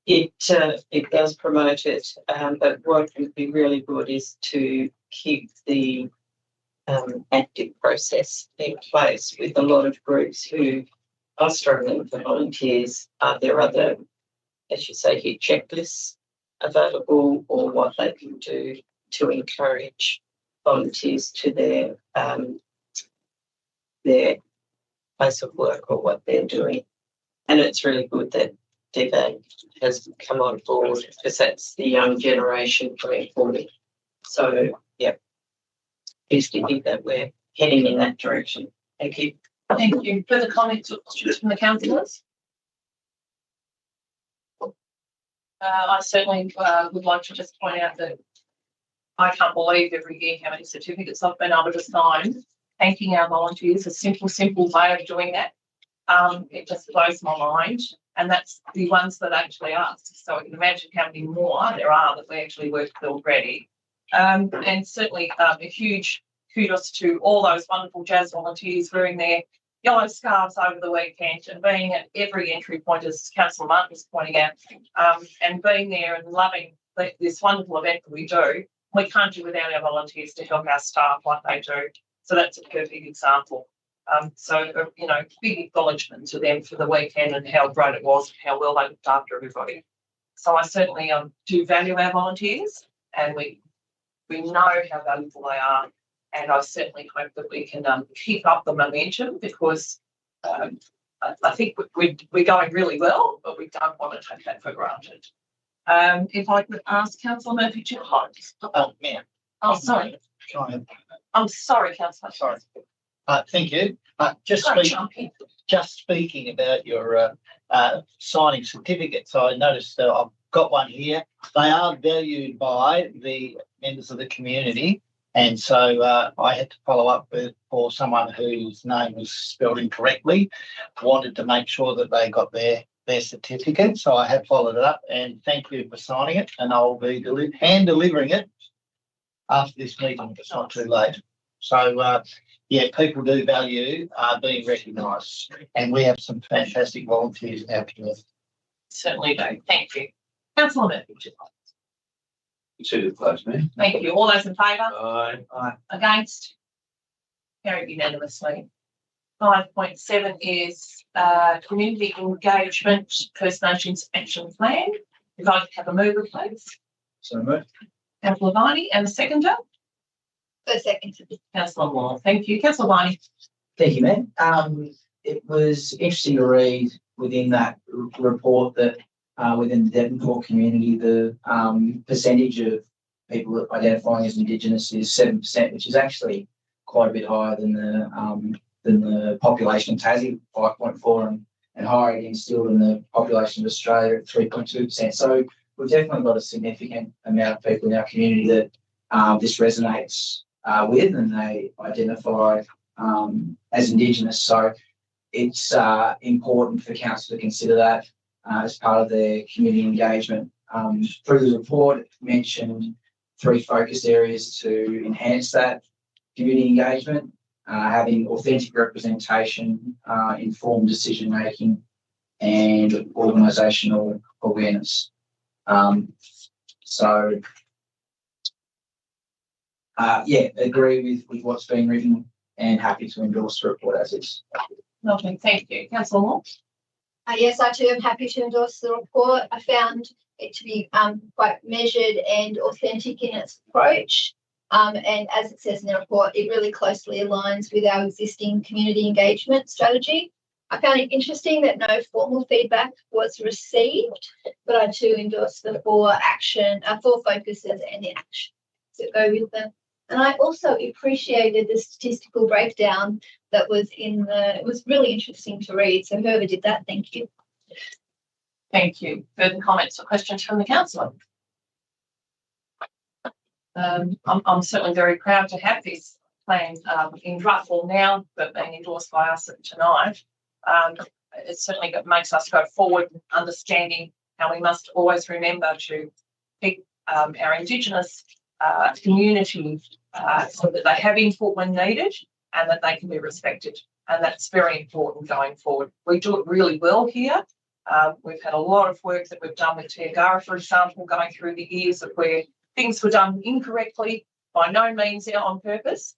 it does promote it, but what would be really good is to keep the active process in place with a lot of groups who are struggling for volunteers. Are there other, as you say here, checklists available, or what they can do to encourage volunteers to their place of work or what they're doing? And it's really good that Devan has come on board, because that's the young generation coming forward. So, yeah, pleased to hear that we're heading in that direction. Thank you. Thank you. Further comments or questions from the councillors? I certainly would like to just point out that I can't believe every year how many certificates I've been able to sign. Thanking our volunteers, a simple way of doing that. It just blows my mind. And that's the ones that actually ask. So I can imagine how many more there are that we actually worked with already. And certainly a huge kudos to all those wonderful jazz volunteers wearing their yellow scarves over the weekend and being at every entry point, as Councillor Martin was pointing out, and being there and loving this wonderful event that we do. We can't do without our volunteers to help our staff like they do. So that's a perfect example. Big acknowledgement to them for the weekend and how great it was and how well they looked after everybody. So I certainly do value our volunteers, and we know how valuable they are. And I certainly hope that we can keep up the momentum, because I think we're going really well, but we don't want to take that for granted. If I could ask Councillor Murphy to hold. Oh, ma'am. Oh, sorry. I'm sorry, Councillor. Sorry. Thank you. Just speaking about your signing certificates, I noticed that I've got one here. They are valued by the members of the community, and so I had to follow up for someone whose name was spelled incorrectly. Wanted to make sure that they got their certificate, so I have followed it up, and thank you for signing it, and I'll be hand delivering it after this meeting if it's not too late. So, people do value being recognised, and we have some fantastic volunteers in our community. Certainly do. Thank you. Councillor Murphy. Consider close, man. Thank you. All those in favour? Aye. Against? Carried unanimously. 5.7 is community engagement First Nations action plan. If I could have a mover, please. So moved. Councillor Viney, and a seconder. So second. Councillor Moore. Thank you. Councillor Viney. Thank you, ma'am. It was interesting to read within that report that within the Devonport community, the percentage of people identifying as Indigenous is 7%, which is actually quite a bit higher than the population of Tassie, 5.4, and higher again still than the population of Australia at 3.2%. So we've definitely got a significant amount of people in our community that this resonates with, and they identify as Indigenous. So it's important for council to consider that as part of their community engagement. Through the report, it mentioned 3 focus areas to enhance that community engagement, having authentic representation, informed decision making, and organisational awareness. Agree with what's been written and happy to endorse the report as is. Lovely, thank you. Councillor Moore. Yes, I too am happy to endorse the report. I found it to be quite measured and authentic in its approach. And as it says in the report, it really closely aligns with our existing community engagement strategy. I found it interesting that no formal feedback was received, but I too endorse the 4 focuses and the actions that go with them. And I also appreciated the statistical breakdown that was it was really interesting to read. So whoever did that, thank you. Thank you. Further comments or questions from the councillor? I'm certainly very proud to have this plan in draft form now, but being endorsed by us tonight. It certainly makes us go forward, understanding how we must always remember to keep our Indigenous community so that they have input when needed and that they can be respected. And that's very important going forward. We do it really well here. We've had a lot of work that we've done with Tiagara, for example, going through the years of where things were done incorrectly, by no means on purpose,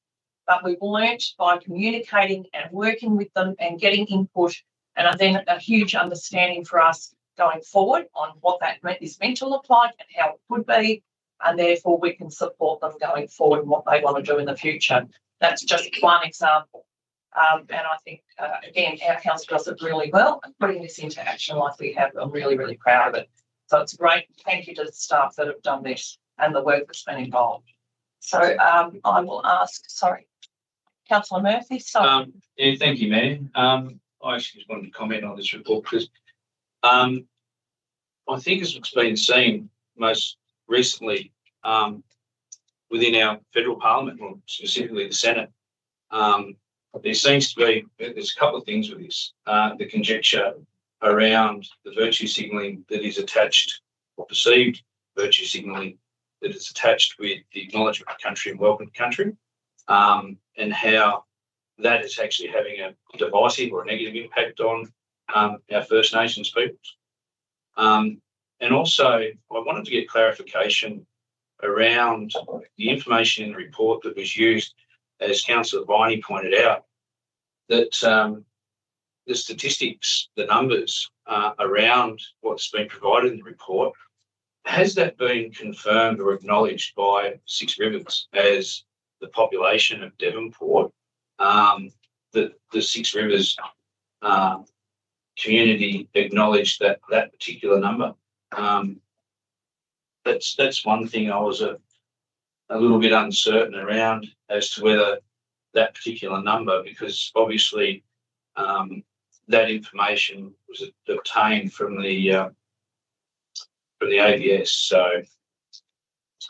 but we've learnt by communicating and working with them and getting input, and then a huge understanding for us going forward on what that is meant to look like and how it could be, and therefore we can support them going forward and what they want to do in the future. That's just one example. And I think, again, our council does it really well, and putting this into action like we have, I'm really, really proud of it. So it's great. Thank you to the staff that have done this and the work that's been involved. So I will ask, Councillor Murphy. Yeah, thank you, Mayor. I actually just wanted to comment on this report because I think as it's been seen most recently within our federal parliament, or specifically the Senate, there seems to be, there's a couple of things with this, the conjecture around the virtue signalling that is attached, or perceived virtue signalling that is attached with the acknowledgement of country and welcome to country, and how that is actually having a divisive or a negative impact on our First Nations peoples. And also, I wanted to get clarification around the information in the report that was used, as Councillor Viney pointed out, that the statistics, the numbers around what's been provided in the report, has that been confirmed or acknowledged by Six Rivers as the population of Devonport, that the Six Rivers community acknowledged that particular number? That's one thing I was a little bit uncertain around as to whether that particular number, because obviously that information was obtained from the ABS. So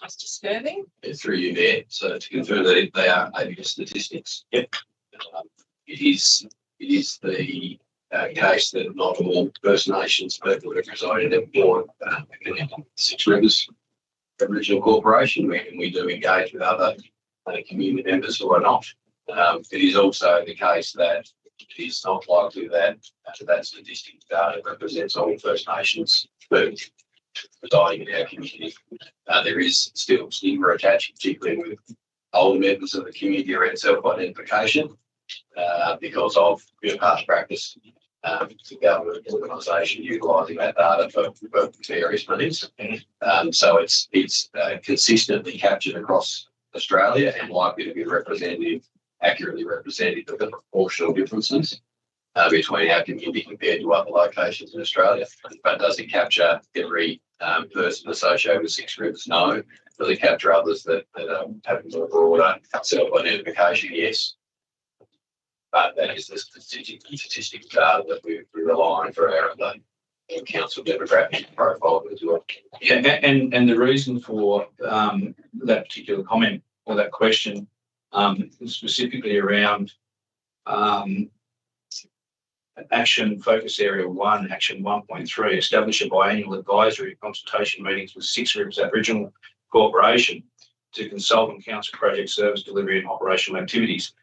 it's disturbing. Through you there. So to confirm that they are ABS statistics. Yep. It is the case that not all First Nations people have resided and born in Six Rivers Aboriginal Corporation, and we do engage with other community members who are not. It is also the case that it is not likely that that statistic data represents all First Nations people residing in our community. There is still stigma attached, particularly with older members of the community around self-identification, because of past practice. The government organisation utilising that data for various means. So it's consistently captured across Australia and likely to be accurately representative of the proportional differences between our community compared to other locations in Australia. But does it capture every person associated with Six Rivers? No. Does it capture others that are having more broader self-identification? Yes. But that is the statistic data that we rely on for our council demographic profile as well. Yeah, and the reason for that particular comment or that question specifically around action focus area 1, action 1.3, establish a biannual advisory consultation meetings with Six Rivers Aboriginal Corporation to consult on council project service delivery and operational activities.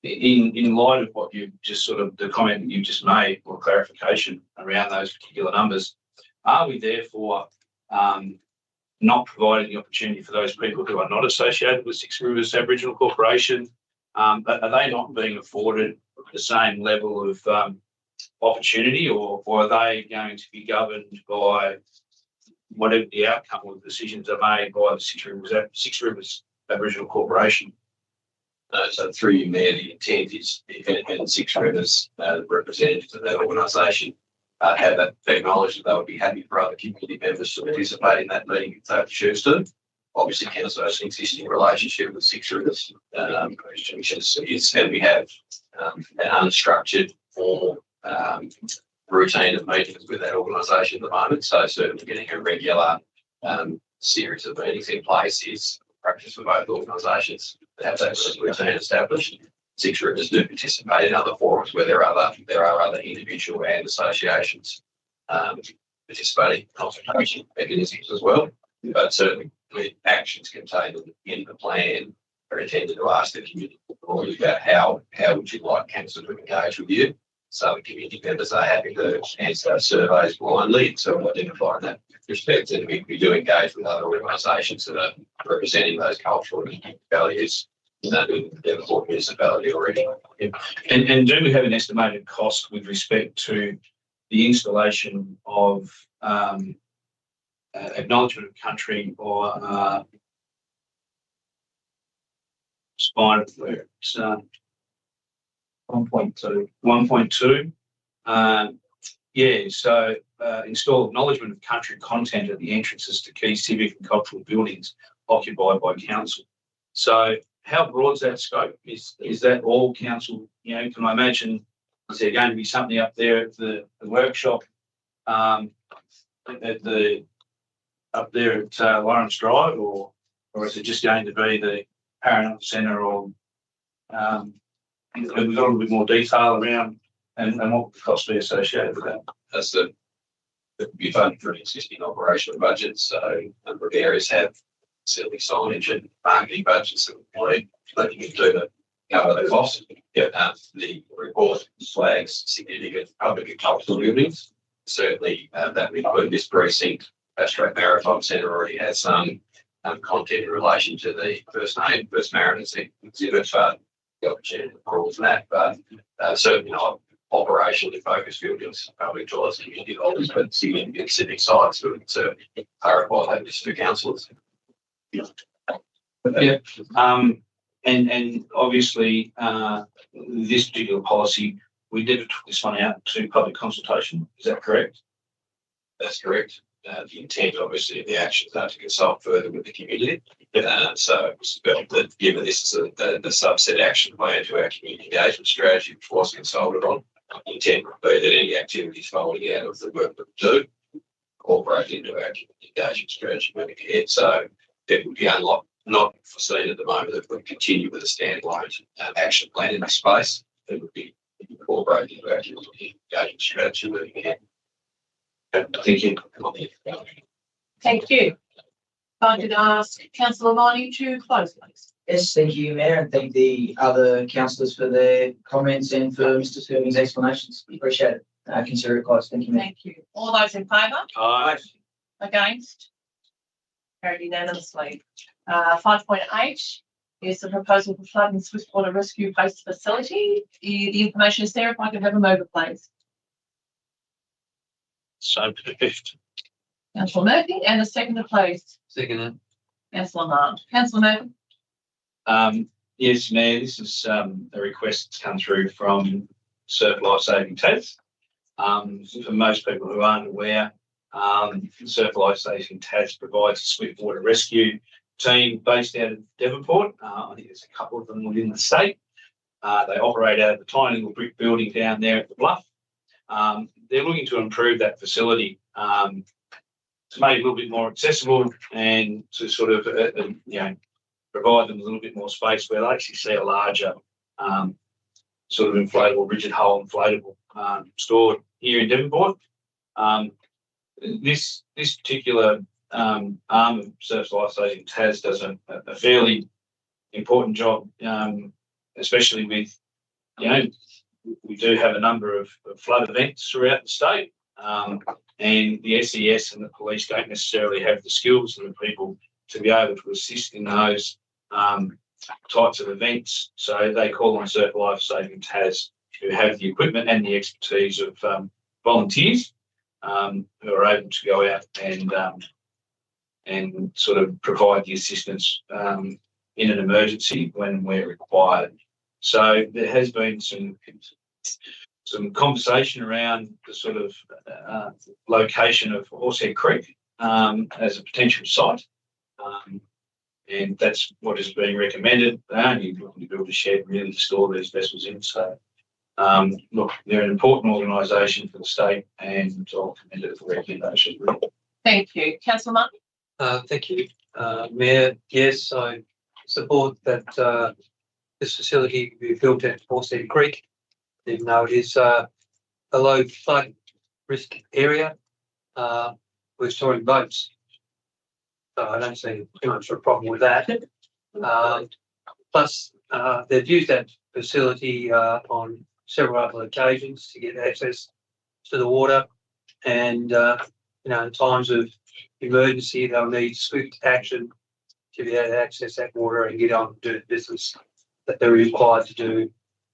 In light of what you've just the comment that you've just made, or clarification around those particular numbers, are we therefore not providing the opportunity for those people who are not associated with Six Rivers Aboriginal Corporation? Are they not being afforded the same level of opportunity, or are they going to be governed by whatever the outcome of the decisions are made by the Six Rivers Aboriginal Corporation? So through you, Mayor, the intent is and Six Rivers, representatives of that organisation, have acknowledged that they would be happy for other community members to participate in that meeting if they choose to. Obviously, council has an existing relationship with Six Rivers, which is and we have an unstructured formal routine of meetings with that organisation at the moment. So certainly getting a regular series of meetings in place is practice for both organisations to have that sort of routine established. Six rivers do participate in other forums where there are other individual and associations participating in consultation mechanisms as well. But certainly, actions contained in the plan are intended to ask the community about how would you like council to engage with you. So the community members are happy to answer those surveys blindly, so identifying that respect, and we do engage with other organisations that are representing those cultural values in the Devonport municipality already. And do we have an estimated cost with respect to the installation of acknowledgement of country or spine of where it's 1.2. 1.2. Yeah, so install acknowledgement of country content at the entrances to key civic and cultural buildings occupied by council. So how broad's that scope? Is that all council? You know, can I imagine, is there going to be something up there at the workshop up there at Lawrence Drive, or is it just going to be the Paramount Centre, or we've got a little bit more detail around and what would the cost be associated with that? As the be funded for an existing operational budget, so a number of areas have certainly signage and marketing budgets that we looking into to cover the cost. The report flags significant public and cultural buildings. Certainly, that would include this precinct. Australian Maritime Centre already has some content in relation to the First Mariners exhibit for the opportunity to crawl for that, but certainly not operationally focused buildings, public toilets, community holders, but significant civic sites would clarify that to councillors. Yeah. And obviously, this particular policy, we never took this one out to public consultation. Is that correct? That's correct. The intent, obviously, of the actions are to consult further with the community. So it's felt that given this is a subset action plan to our community engagement strategy, which was consulted on, the intent would be that any activities following out of the work that we do incorporate into our community engagement strategy moving ahead. So it would be not foreseen at the moment that we continue with a standalone action plan in this space. It would be incorporated into our community engagement strategy moving ahead. Thank you. Thank you. If I could ask Councillor Lonnie to close, please. Yes, thank you, Mayor, and thank the other councillors for their comments and for Mr. Sterling's explanations. Appreciate it. Consider it closed. Thank you, Mayor. Thank you. All those in favour? Aye. Against? Carried unanimously. 5.8 is the proposal for flood and swiftwater rescue post facility. The information is there. If I could have a mover, please. So moved. Councillor Murphy, and a seconder, please. Second. Councillor Hart. Councillor Murphy. Yes, Mayor, this is a request that's come through from Surf Life Saving Tas. For most people who aren't aware, Surf Life Saving Tas provides a swiftwater rescue team based out of Devonport. I think there's a couple of them within the state. They operate out of the tiny little brick building down there at the Bluff. They're looking to improve that facility to make it a little bit more accessible and to sort of, provide them a little bit more space where they actually see a larger sort of inflatable, rigid hull inflatable stored here in Devonport. This particular arm of Surf Life Saving Tas does a fairly important job, especially with, we do have a number of flood events throughout the state, and the SES and the police don't necessarily have the skills and the people to be able to assist in those types of events. So they call on Surf Life Saving Tas, who have the equipment and the expertise of volunteers who are able to go out and sort of provide the assistance in an emergency when we're required. So there has been some conversation around the sort of location of Horsehead Creek as a potential site, and that's what is being recommended. They're only looking to build a shed really to store these vessels in. So look, they're an important organisation for the state, and I'll commend it for recommendation. Thank you. Councillor Martin. Thank you. Mayor, yes, I support that this facility be built at Forsyth Creek, even though it is a low flood risk area. We're storing boats, so I don't see too much of a problem with that. Plus, they've used that facility on several other occasions to get access to the water, and in times of emergency, they'll need swift action to be able to access that water and get on and do the business that they're required to do,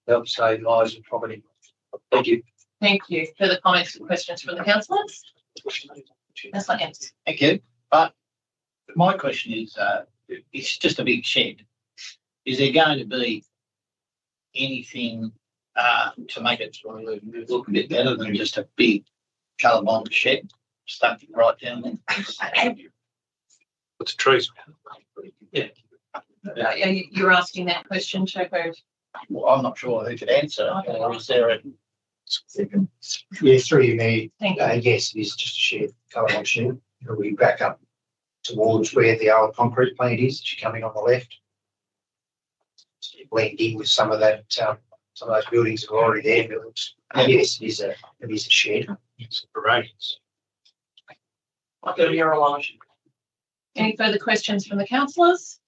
help save lives and property. Thank you. Thank you. Further comments or questions from the councillors? Councillor Evans. Thank you. But my question is, it's just a big shed. Is there going to be anything to make it look a bit better than just a big colour-bomb shed stuck right down there? What's the trees? Yeah. You're asking that question, Chair. Well, I'm not sure who could answer. Or is there a Yeah, through you, Mayor. Thank you. Yes, it is just a shed, colour-on shed. We back up towards where the old concrete plant is, as you're coming on the left. So you blend in with some of that, some of those buildings that are already there. Buildings. Yes, it is a shed. It's parades. I'll go to your alignment. Any further questions from the councillors?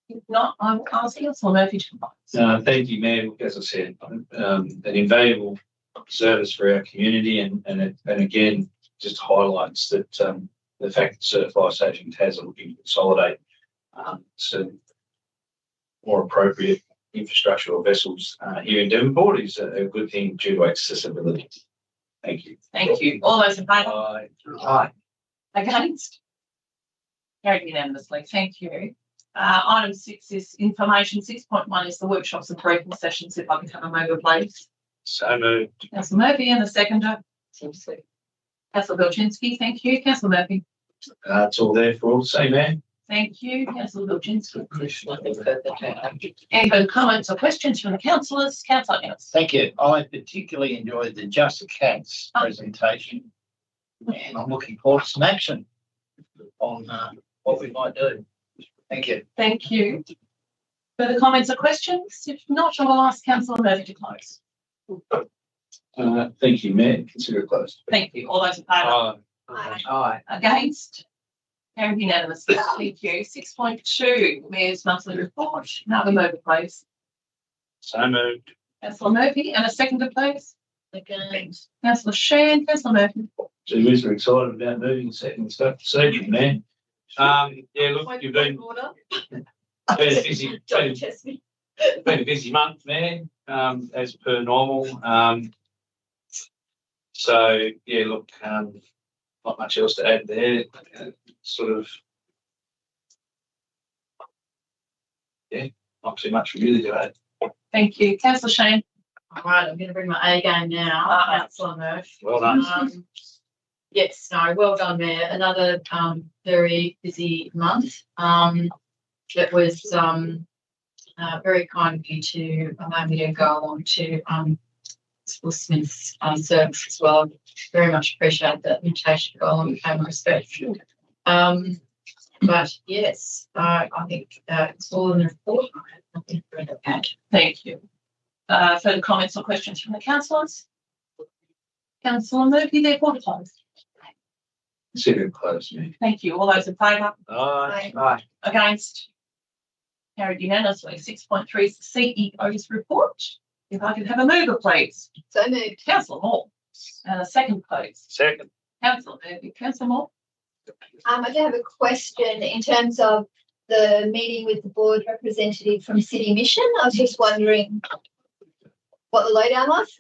If not, I will ask Councillor Murphy to advise. Thank you, Mayor. As I said, an invaluable service for our community, and again, just highlights that the fact that Certified Station Tasman looking to consolidate some more appropriate infrastructural vessels here in Devonport is a good thing due to accessibility. Thank you. Thank you. All those in favour? Aye. Aye. Against? Carried unanimously. Thank you. Item 6 is information. 6.1 is the workshops and briefing sessions. If I can have a mover, please. So moved. Councillor Murphy and a seconder. Councillor Belchinski. Thank you. Councillor Murphy. It's all there for all to say, Mayor. Thank you. Councillor Belchinski. Any further comments or questions from the councillors? Councillor Evans. Thank you. I particularly enjoyed the Just Cats presentation, and I'm looking forward to some action on what we might do. Thank you. Thank you. Further comments or questions? If not, I will ask Councillor Murphy to close. Thank you, Mayor. Consider it closed. Thank you. All those in favour? Aye. Against? Carried unanimously. Thank you. 6.2, Mayor's monthly report. Another mover, please. So moved. Councillor Murphy and a seconder, please. Against. Councillor Shan. Councillor Murphy. Gee, we're excited about moving second stuff this evening, man. Yeah, look, you've been a busy, been a busy month, man, as per normal. So yeah, look, not much else to add there. Sort of, yeah, not too much really to add. Thank you. Councillor Shane. All right, I'm going to bring my A game now. Councillor Murphy. Well done. Yes, no, well done, Mayor. Another very busy month. It was very kind of you to allow me to go along to Will Smith's service as well. Very much appreciate that invitation to go along and pay my respect. But yes, I think it's all in the report. I have nothing further to add. Thank you. Further comments or questions from the councillors? Councillor Murphy, therefore to close. Consider it closed, Mayor. Thank you. All those in favour? Aye. Aye. Against? Carried unanimously. 6.3 is the CEO's report. If I could have a mover, please. So moved. Councillor Moore. And a second, please. Second. Councillor Murphy. Councillor Moore. I do have a question in terms of the meeting with the board representative from City Mission. I was just wondering what the lowdown was.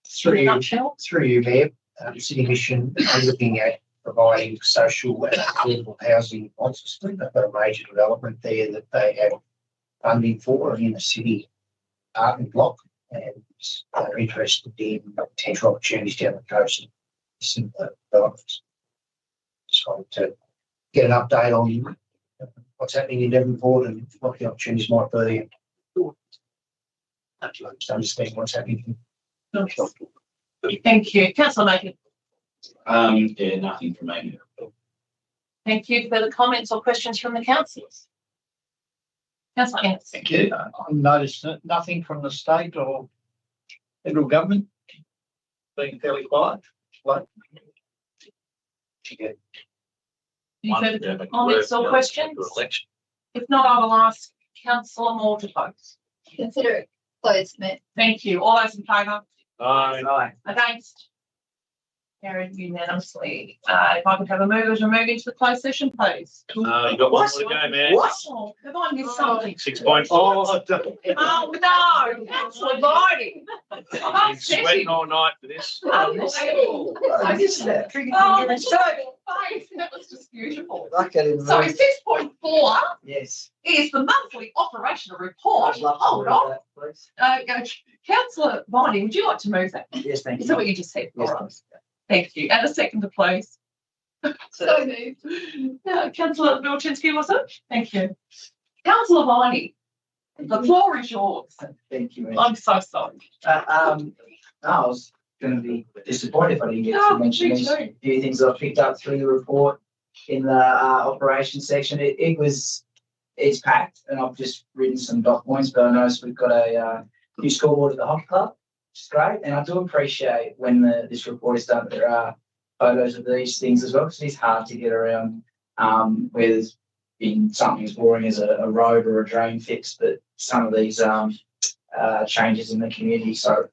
Through you, Mayor, City Mission are looking at providing social and affordable housing on Split. They've got a major development there that they have funding for in the city apartment block, and they're interested in potential opportunities down the coast and some developments. Just wanted to get an update on what's happening in Devonport and what the opportunities might be. Just understand what's happening. Thank you. Councillor Murphy. Yeah, nothing from me. Thank you. Further comments or questions from the councillors? Councillor Ennis. Thank you. I've noticed that nothing from the state or federal government, being fairly quiet. Like, Any further comments or questions? If not, I will ask councillor Moore to close. Consider it closed, Mayor. Thank you. All those in favour? Aye. Against? Carried unanimously. If I could have a mover to move into the closed session, please. You've got one more to go, man. Oh, have I missed something? 6.4. Oh, no, councillor Bidey. I'm Sweating upsetting. all night for this. Unbelievable. I missed that. Oh, that's so face. That was just beautiful. Like it in So the- 6.4 Yes. is the monthly operational report. I'd love to Hold move on. that, please. Councillor Bidey, would you like to move that? Yes, thank Is you. that what you just said? Yes, All right. Thank you. And a second, please. So moved. Councillor Milchinsky, was it? Thank you. Councillor Bidey, the floor is yours. Thank you, Mary. I'm so sorry. No, I was going to be disappointed if I didn't get Oh, to mention me these too. few things I've picked up through the report in the operations section. It's packed, and I've just written some dot points, but I noticed we've got a new scoreboard at the hockey club, which is great. And I do appreciate when this report is done, there are photos of these things as well, because it's hard to get around where there's been something as boring as a road or a drain fix, but some of these changes in the community. So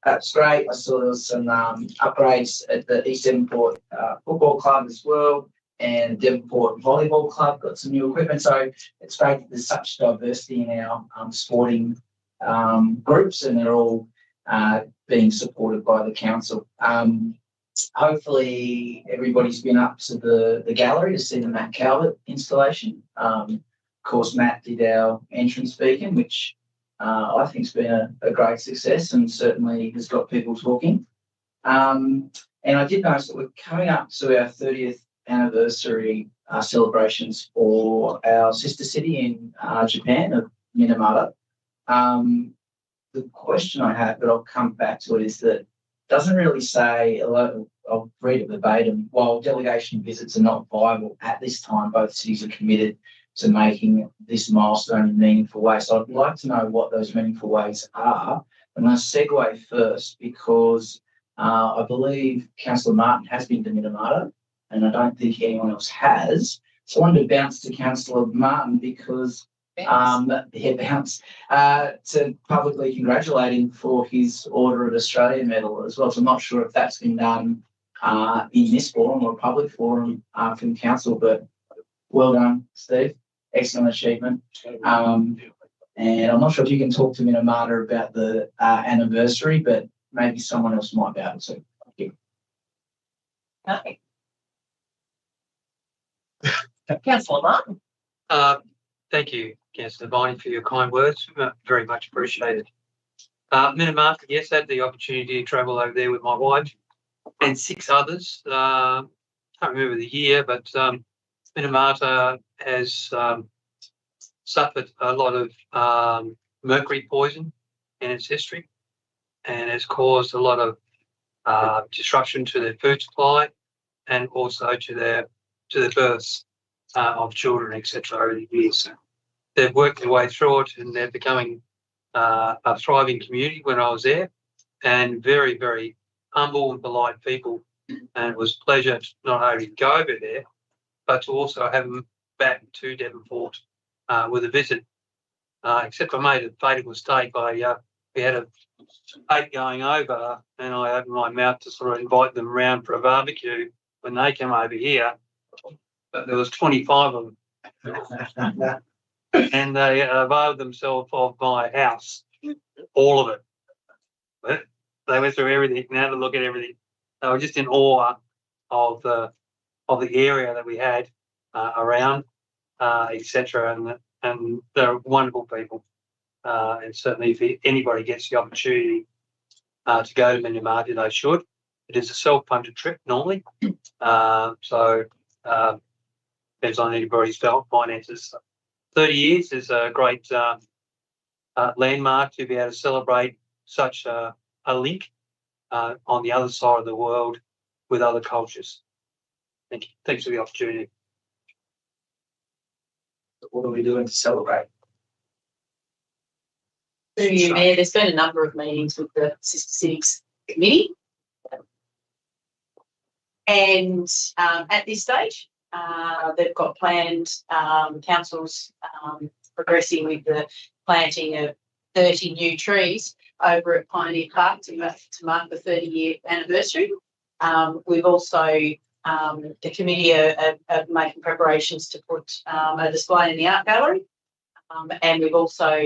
that's great. I saw there was some upgrades at the East Devonport Football Club as well, and Devonport Volleyball Club got some new equipment. So it's great that there's such diversity in our sporting groups, and they're all being supported by the council. Hopefully everybody's been up to the gallery to see the Matt Calvert installation. Of course, Matt did our entrance beacon, which I think has been a great success and certainly has got people talking. And I did notice that we're coming up to our 30th anniversary celebrations for our sister city in Japan of Minamata. The question I have, but I'll come back to it, is that doesn't really say, I'll read it verbatim, while delegation visits are not viable at this time, both cities are committed to making this milestone in meaningful ways. So I'd like to know what those meaningful ways are. I'm going to segue first because I believe Councillor Martin has been to Minamata, and I don't think anyone else has. So I wanted to bounce to Councillor Martin because to publicly congratulate him for his Order of Australia medal as well. So I'm not sure if that's been done in this forum or a public forum from council, but well done, Steve. Excellent achievement. And I'm not sure if you can talk to Minamata about the anniversary, but maybe someone else might be able to. Thank you. Okay. Councillor Martin. Thank you, Councillor Devine, for your kind words. Very much appreciated. Minamata, yes, had the opportunity to travel over there with my wife and 6 others. Can't remember the year, but Minamata has suffered a lot of mercury poison in its history, and has caused a lot of disruption to their food supply and also to the births of children, etc. over the years. So they've worked their way through it, and they're becoming a thriving community when I was there, and very, very humble and polite people. And it was a pleasure to not only go over there, but to also have them back to Devonport with a visit. Except I made a fatal mistake. We had a 8 going over, and I opened my mouth to sort of invite them around for a barbecue when they came over here. But there was 25 of them. And they availed themselves of my house, all of it. But they went through everything and had to look at everything. They were just in awe of the area that we had around, etc. And they're wonderful people. And certainly, if anybody gets the opportunity to go to Minamata, they should. It is a self-funded trip normally, so depends on anybody's finances. 30 years is a great landmark to be able to celebrate such a link on the other side of the world with other cultures. Thank you. Thanks for the opportunity. what are we doing to celebrate? Through you, Mayor, there's been a number of meetings with the Sister Cities Committee. And at this stage, they've got planned, councils progressing with the planting of 30 new trees over at Pioneer Park to mark the 30-year anniversary. We've also, the committee are making preparations to put a display in the art gallery. And we've also,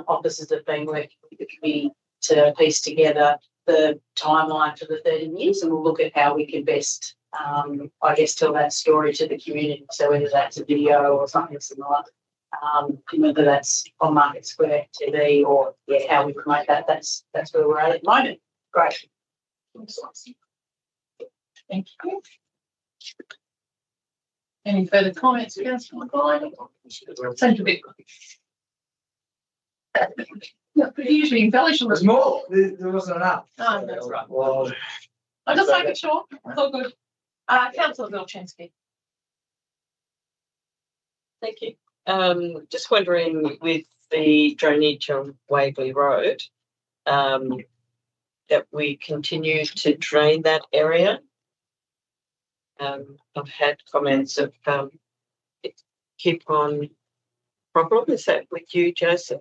officers have been working with the committee to piece together the timeline for the 30 years, and we'll look at how we can best, I guess, tell that story to the community. So whether that's a video or something similar, whether that's on Market Square TV or how we promote that, that's where we're at the moment. Great. Thank you. Any further comments, Councillor McGuire? Sounds a bit. No, but you usually embellish on There's this. more. There wasn't enough. Oh, that's right. Well, I'm just making sure. It's all good. Councillor Vilchansky. Thank you. Just wondering with the drainage on Waverley Road, that we continue to drain that area. I've had comments of keep on problem. Is that with you, Joseph?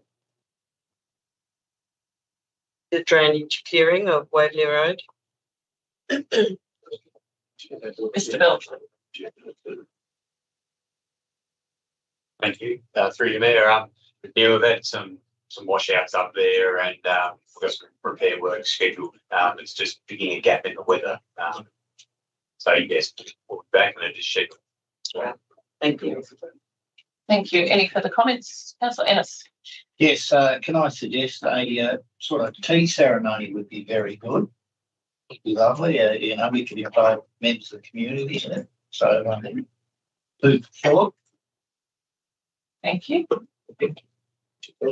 The drainage clearing of Waverley Road. Mr. Bell. Thank you. Through you, Mayor. We've had some washouts up there, and we've got some repair work scheduled. It's just picking a gap in the weather. So yes, we'll be back and just schedule. Thank you. Thank you. Any further comments, Councillor Ennis? Yes, can I suggest a sort of tea ceremony would be very good. It'd be lovely. We could invite members of the community in it. So, food for thought. Thank you.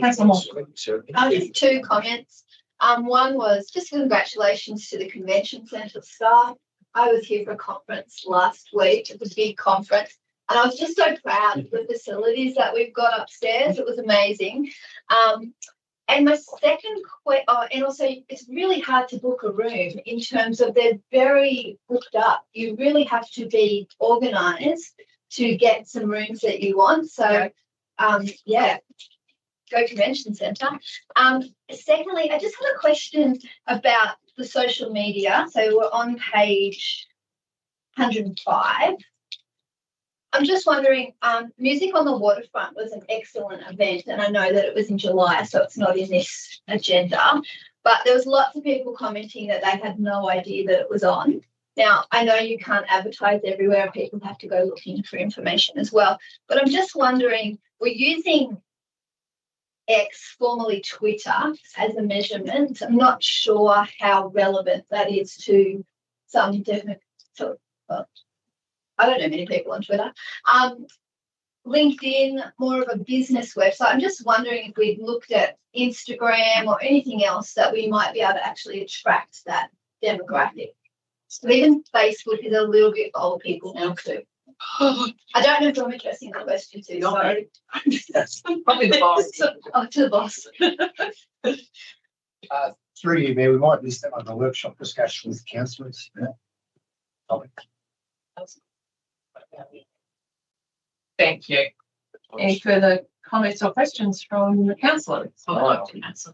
Councillor Moore. Just two comments. One was just congratulations to the convention centre staff. I was here for a conference last week. It was a big conference. And I was just so proud of the facilities that we've got upstairs. It was amazing. And my second and also it's really hard to book a room in terms of they're very booked up. You really have to be organised to get some rooms that you want. So, go convention centre. Secondly, I just had a question about the social media. So we're on page 105. I'm just wondering, Music on the Waterfront was an excellent event, and I know that it was in July, so it's not in this agenda, but there was lots of people commenting that they had no idea that it was on. Now, I know you can't advertise everywhere and people have to go looking for information as well, but I'm just wondering, we're using X, formerly Twitter, as a measurement. I'm not sure how relevant that is to some definite sort of, I don't know many people on Twitter. LinkedIn, more of a business website. I'm just wondering if we've looked at Instagram or anything else that we might be able to actually attract that demographic. So even Facebook is a little bit for old people now too. I don't know if I'm addressing the question too. Sorry. Probably the boss. To the boss. Through you, Mayor, we might list that on the workshop discussion with councillors. Thank you. Any further comments or questions from the councillors? Councillor.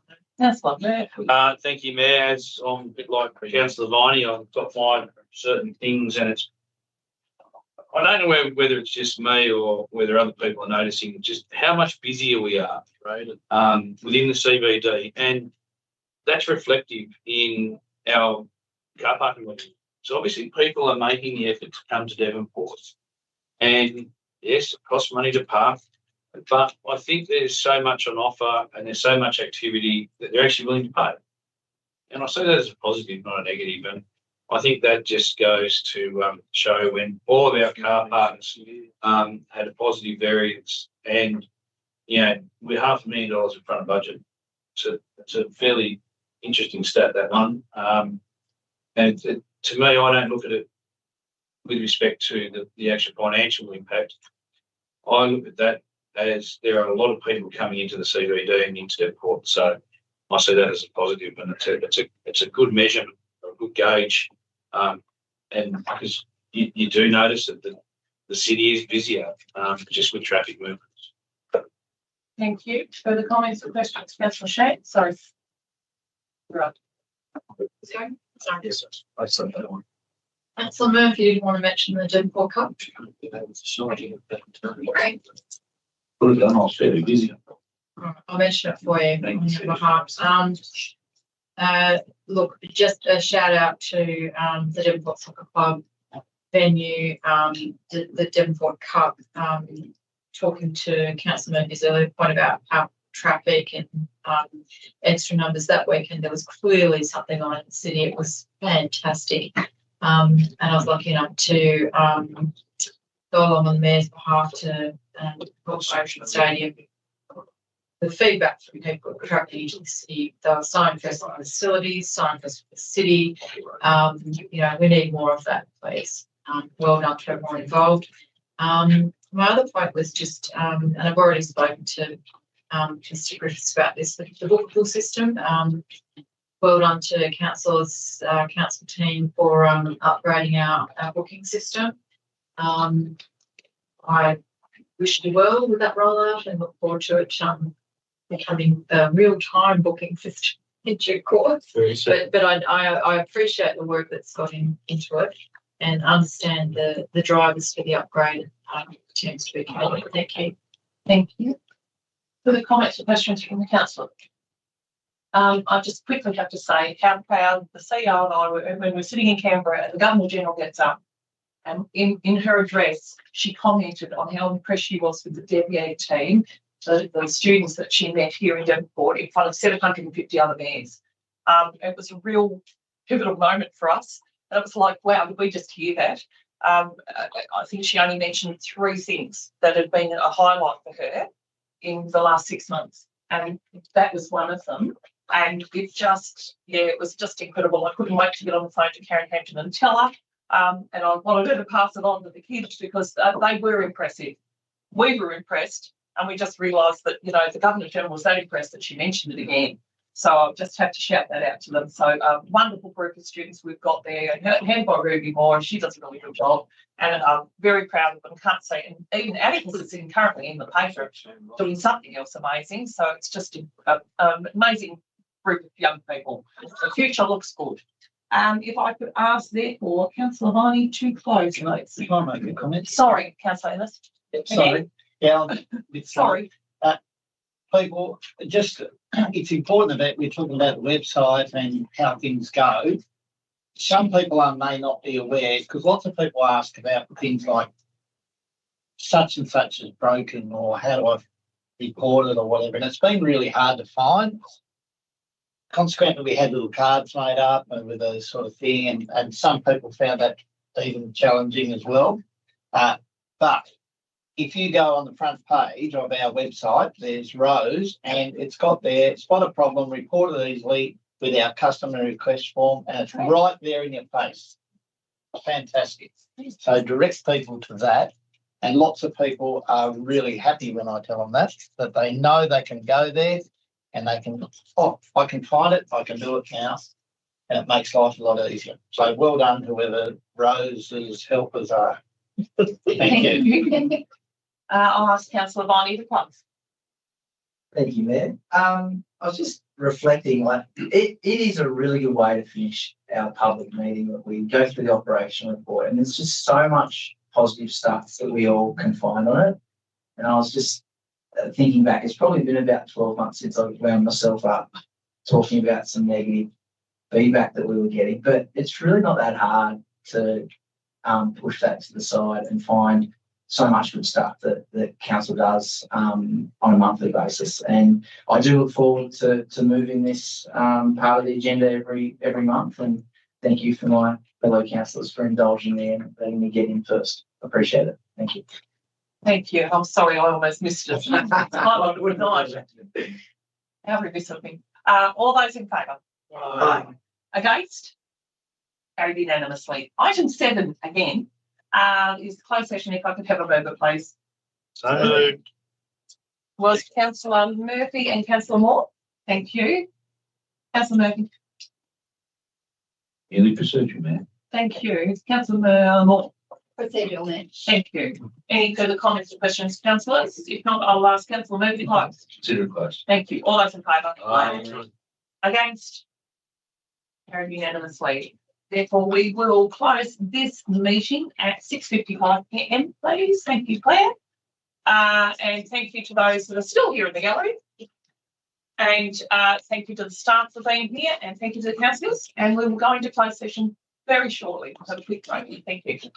Thank you, Mayor. As I'm a bit like Councillor Viney, I've got my certain things, and I don't know whether it's just me or whether other people are noticing just how much busier we are, right, within the CBD, and that's reflective in our car parking lot. So obviously people are making the effort to come to Devonport, and yes, it costs money to park, but I think there's so much on offer and there's so much activity that they're actually willing to pay. And I say that as a positive, not a negative. And I think that just goes to show when all of our car parks had a positive variance, and we're $500,000 in front of budget. So it's a fairly interesting stat, that one. And to me, I don't look at it with respect to the actual financial impact. I look at that as there are a lot of people coming into the CBD and into Devonport. So I see that as a positive, and it's a good measurement, a good gauge, and because you do notice that the city is busier, just with traffic movements. Thank you. Further comments or questions, Councillor Shane? Sorry. Right. Sorry. Yes, I said that one. Councillor Murphy, you didn't want to mention the Devonport Cup? Great. Well done, I was fairly busy. I'll mention it for you on your behalf. Look, just a shout out to the Devonport Soccer Club venue, the Devonport Cup. Talking to Councillor Murphy's earlier point about traffic and extra numbers that weekend, there was clearly something on in the city. It was fantastic. And I was lucky enough to go along on the Mayor's behalf to Corporation Stadium. The feedback from people travelling into the city, they were so impressed with the facilities, so impressed with the city. We need more of that, please. Well done to everyone involved. My other point was just, and I've already spoken to Mr. Griffiths about this, the bookable system. Well done to council team for upgrading our booking system. I wish you well with that rollout and look forward to it becoming a real-time booking system in due course. But I appreciate the work that's gone into it and understand the drivers for the upgrade tends to be committed. Thank you. Thank you. Further comments or questions from the council? I just quickly have to say how proud the CEO and I were when we're sitting in Canberra and the Governor-General gets up, and in her address she commented on how impressed she was with the DEVIA team, the students that she met here in Devonport in front of 750 other mayors. It was a real pivotal moment for us. And it was like, wow, did we just hear that? I think she only mentioned 3 things that had been a highlight for her in the last 6 months. And that was one of them. And it was just incredible. I couldn't wait to get on the phone to Karen Hampton and tell her. And I wanted her to pass it on to the kids because they were impressive. We were impressed. And we just realised that, the Governor-General was that impressed that she mentioned it again. So I'll just have to shout that out to them. So wonderful group of students we've got there, headed by Ruby Moore, and she does a really good job. And I'm very proud of them. Can't say, and even Atticus is currently in the paper doing something else amazing. So it's just an amazing group of young people. The future looks good. If I could ask, therefore, Councillor Viney to close, please. Can I make a comment? Sorry, Councillor Ennis. Sorry. Yeah, sorry. People, it's important that we're talking about the website and how things go. Some people may not be aware, because lots of people ask about things like such and such is broken, or how do I report it, or whatever, and it's been really hard to find. Consequently, we had little cards made up and with a sort of thing, and some people found that even challenging as well. But if you go on the front page of our website, there's rows, and it's got there, spot a problem, report it easily with our customer request form, and it's right there in your face. Fantastic. So direct people to that, and lots of people are really happy when I tell them that they know they can go there and they can, I can find it, I can do it now, and it makes life a lot easier. So well done, whoever Rose's helpers are. Thank you. I'll ask Councillor Viney to close. Thank you, Mayor. I was just reflecting, it is a really good way to finish our public meeting, that we go through the operation report, and there's just so much positive stuff that we all can find on it. And I was just thinking back, it's probably been about 12 months since I wound myself up talking about some negative feedback that we were getting, but it's really not that hard to push that to the side and find so much good stuff that council does on a monthly basis. And I do look forward to moving this part of the agenda every month. And thank you for my fellow councillors for indulging me and letting me get in first. Appreciate it. Thank you. Thank you. I'm sorry, I almost missed it. I would not. How would I miss something? All those in favour? Aye. Against? Carried unanimously. Item 7 again is closed session. If I could have a mover, please. So moved. was Councillor Murphy and Councillor Moore. Thank you. Councillor Murphy. Any procedure, man. Thank you. Councillor Moore. Procedural, Mayor. Thank you. Any further comments or questions, councillors? If not, I'll ask Councillor Murphy to close. Consider it closed. Thank you. All those in favour? Aye. Against? Carried unanimously. Therefore, we will close this meeting at 6:55 p.m, please. Thank you, Claire. And thank you to those that are still here in the gallery. And thank you to the staff for being here, and thank you to the councillors. And we will go into closed session very shortly. Have a quick break. Thank you.